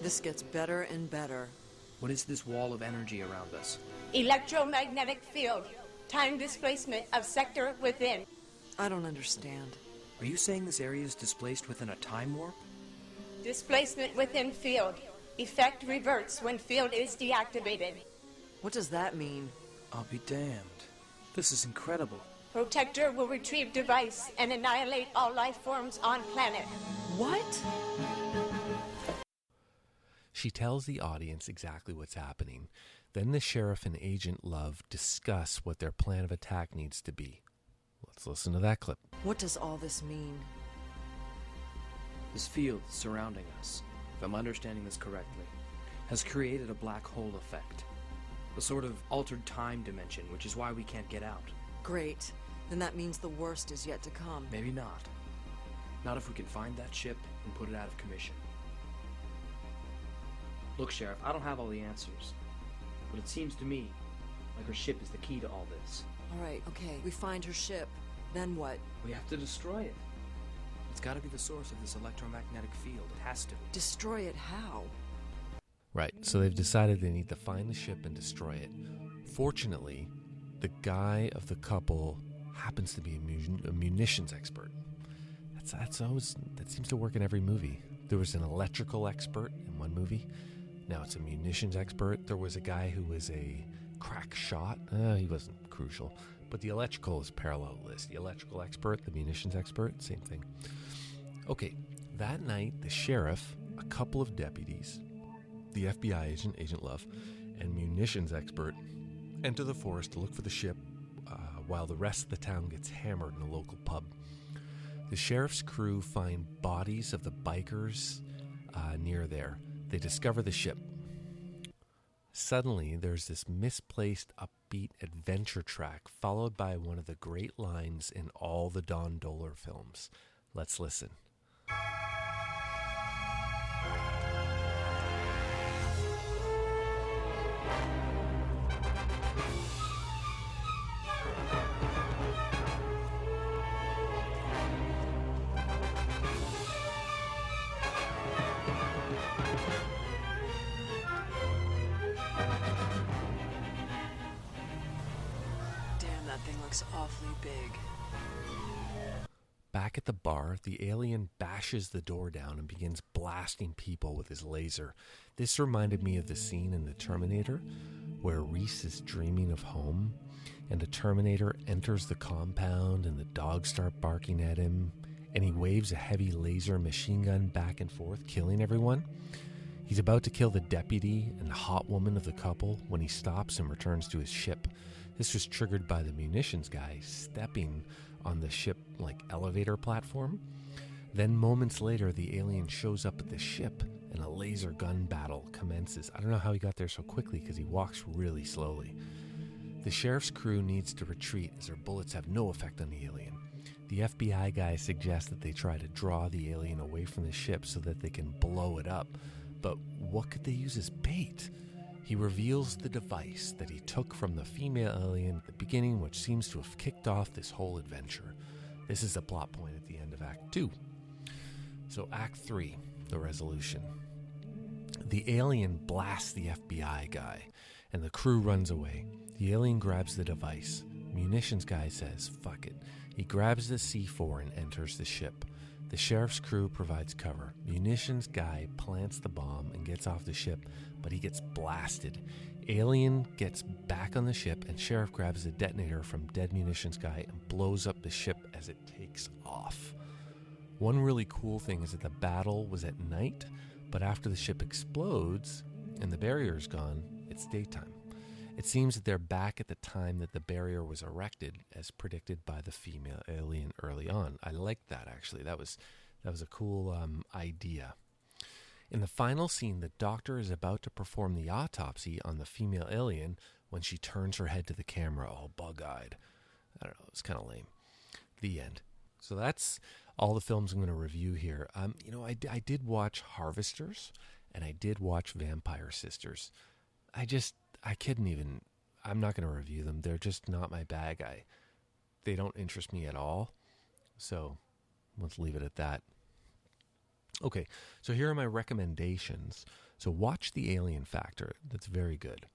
This gets better and better. What is this wall of energy around us? Electromagnetic field. Time displacement of sector within. I don't understand. Are you saying this area is displaced within a time warp? Displacement within field. Effect reverts when field is deactivated. What does that mean? I'll be damned. This is incredible. Protector will retrieve device and annihilate all life forms on planet. What? She tells the audience exactly what's happening. Then the sheriff and Agent Love discuss what their plan of attack needs to be. Let's listen to that clip. What does all this mean? This field surrounding us, if I'm understanding this correctly, has created a black hole effect. A sort of altered time dimension, which is why we can't get out. Great. Then that means the worst is yet to come. Maybe not. Not if we can find that ship and put it out of commission. Look, Sheriff, I don't have all the answers, but it seems to me like her ship is the key to all this. All right, okay. We find her ship. Then what? We have to destroy it. It's got to be the source of this electromagnetic field. It has to. Destroy it how? Right, so they've decided they need to find the ship and destroy it. Fortunately, the guy of the couple happens to be a munitions expert. That seems to work in every movie. There was an electrical expert in one movie. Now it's a munitions expert. There was a guy who was a crack shot. He wasn't crucial. But the electrical is parallel list. The electrical expert, the munitions expert, same thing. Okay, that night, the sheriff, a couple of deputies, the FBI agent, Agent Love, and munitions expert enter the forest to look for the ship while the rest of the town gets hammered in a local pub. The sheriff's crew find bodies of the bikers near there. They discover the ship. Suddenly, there's this misplaced, upbeat adventure track followed by one of the great lines in all the Don Dohler films. Let's listen. Looks awfully big. Back at the bar, the alien bashes the door down and begins blasting people with his laser. This reminded me of the scene in The Terminator where Reese is dreaming of home and the Terminator enters the compound and the dogs start barking at him and he waves a heavy laser machine gun back and forth, killing everyone. He's about to kill the deputy and the hot woman of the couple when he stops and returns to his ship. This was triggered by the munitions guy stepping on the ship elevator platform. Then moments later, the alien shows up at the ship and a laser gun battle commences. I don't know how he got there so quickly because he walks really slowly. The sheriff's crew needs to retreat as their bullets have no effect on the alien. The FBI guy suggests that they try to draw the alien away from the ship so that they can blow it up. But what could they use as bait? He reveals the device that he took from the female alien at the beginning, which seems to have kicked off this whole adventure. This is the plot point at the end of Act 2. So Act 3, the resolution. The alien blasts the FBI guy, and the crew runs away. The alien grabs the device. Munitions guy says, fuck it. He grabs the C4 and enters the ship. The sheriff's crew provides cover. Munitions guy plants the bomb and gets off the ship, but he gets blasted. Alien gets back on the ship, and sheriff grabs the detonator from dead munitions guy and blows up the ship as it takes off. One really cool thing is that the battle was at night, But after the ship explodes and the barrier is gone, it's daytime. It seems that they're back at the time that the barrier was erected, as predicted by the female alien early on. I liked that, actually. That was a cool idea. In the final scene, the doctor is about to perform the autopsy on the female alien when she turns her head to the camera, all bug-eyed. I don't know, it's kind of lame. The end. So that's all the films I'm going to review here. I did watch Harvesters, and I did watch Vampire Sisters. I'm not going to review them. They're just not my bag. They don't interest me at all. So let's leave it at that. Okay, so here are my recommendations. So watch The Alien Factor. That's very good.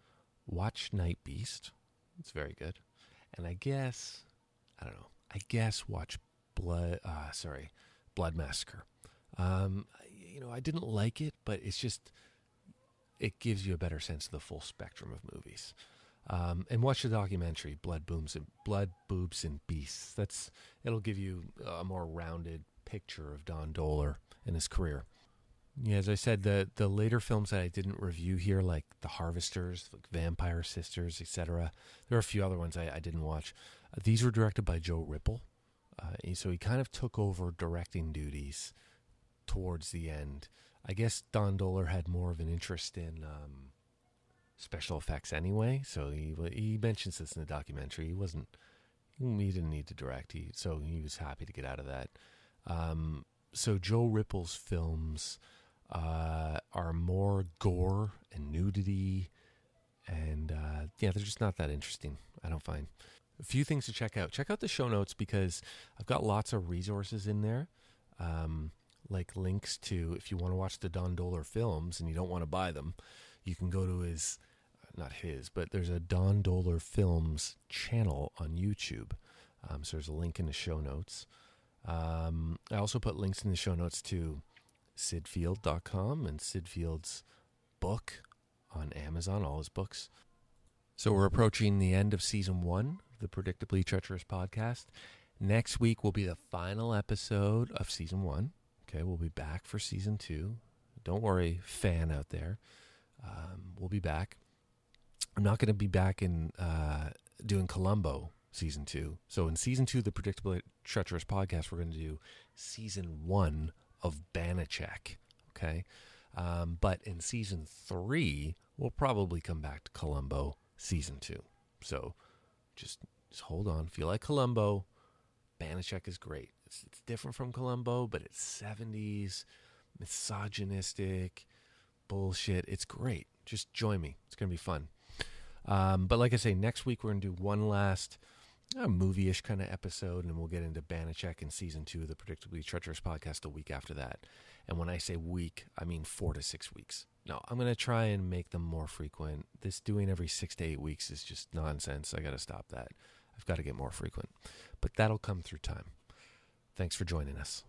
Watch Nightbeast. It's very good. And I guess watch Blood Massacre. I didn't like it, but it gives you a better sense of the full spectrum of movies. And watch the documentary, Blood, Boobs, and Beasts. It'll give you a more rounded picture of Don Dohler and his career. Yeah, as I said, the later films that I didn't review here, like The Harvesters, like Vampire Sisters, etc. There are a few other ones I didn't watch. These were directed by Joe Ripple. So he kind of took over directing duties towards the end. I guess Don Dohler had more of an interest in special effects anyway, so he mentions this in the documentary. He didn't need to direct, so he was happy to get out of that. So Joe Ripple's films are more gore and nudity, and they're just not that interesting, I don't find. A few things to check out. Check out the show notes, because I've got lots of resources in there, like links to, if you want to watch the Don Dohler films and you don't want to buy them, you can go to but there's a Don Dohler Films channel on YouTube. So there's a link in the show notes. I also put links in the show notes to sidfield.com and Sid Field's book on Amazon, all his books. So we're approaching the end of Season 1 of the Predictably Treacherous Podcast. Next week will be the final episode of Season 1. Okay, we'll be back for Season 2. Don't worry, fan out there. We'll be back. I'm not going to be back in doing Columbo Season 2. So in Season 2 of the Predictably Treacherous Podcast, we're going to do Season 1 of Banachek. Okay? But in Season 3, we'll probably come back to Columbo Season 2. So just hold on. If you like Columbo, Banachek is great. It's different from Columbo, but it's 70s, misogynistic bullshit. It's great. Just join me. It's going to be fun. But like I say, next week we're going to do one last movie-ish kind of episode, and we'll get into Banachek in Season 2 of the Predictably Treacherous Podcast a week after that. And when I say week, I mean 4 to 6 weeks. No, I'm going to try and make them more frequent. This doing every 6 to 8 weeks is just nonsense. I got to stop that. I've got to get more frequent. But that'll come through time. Thanks for joining us.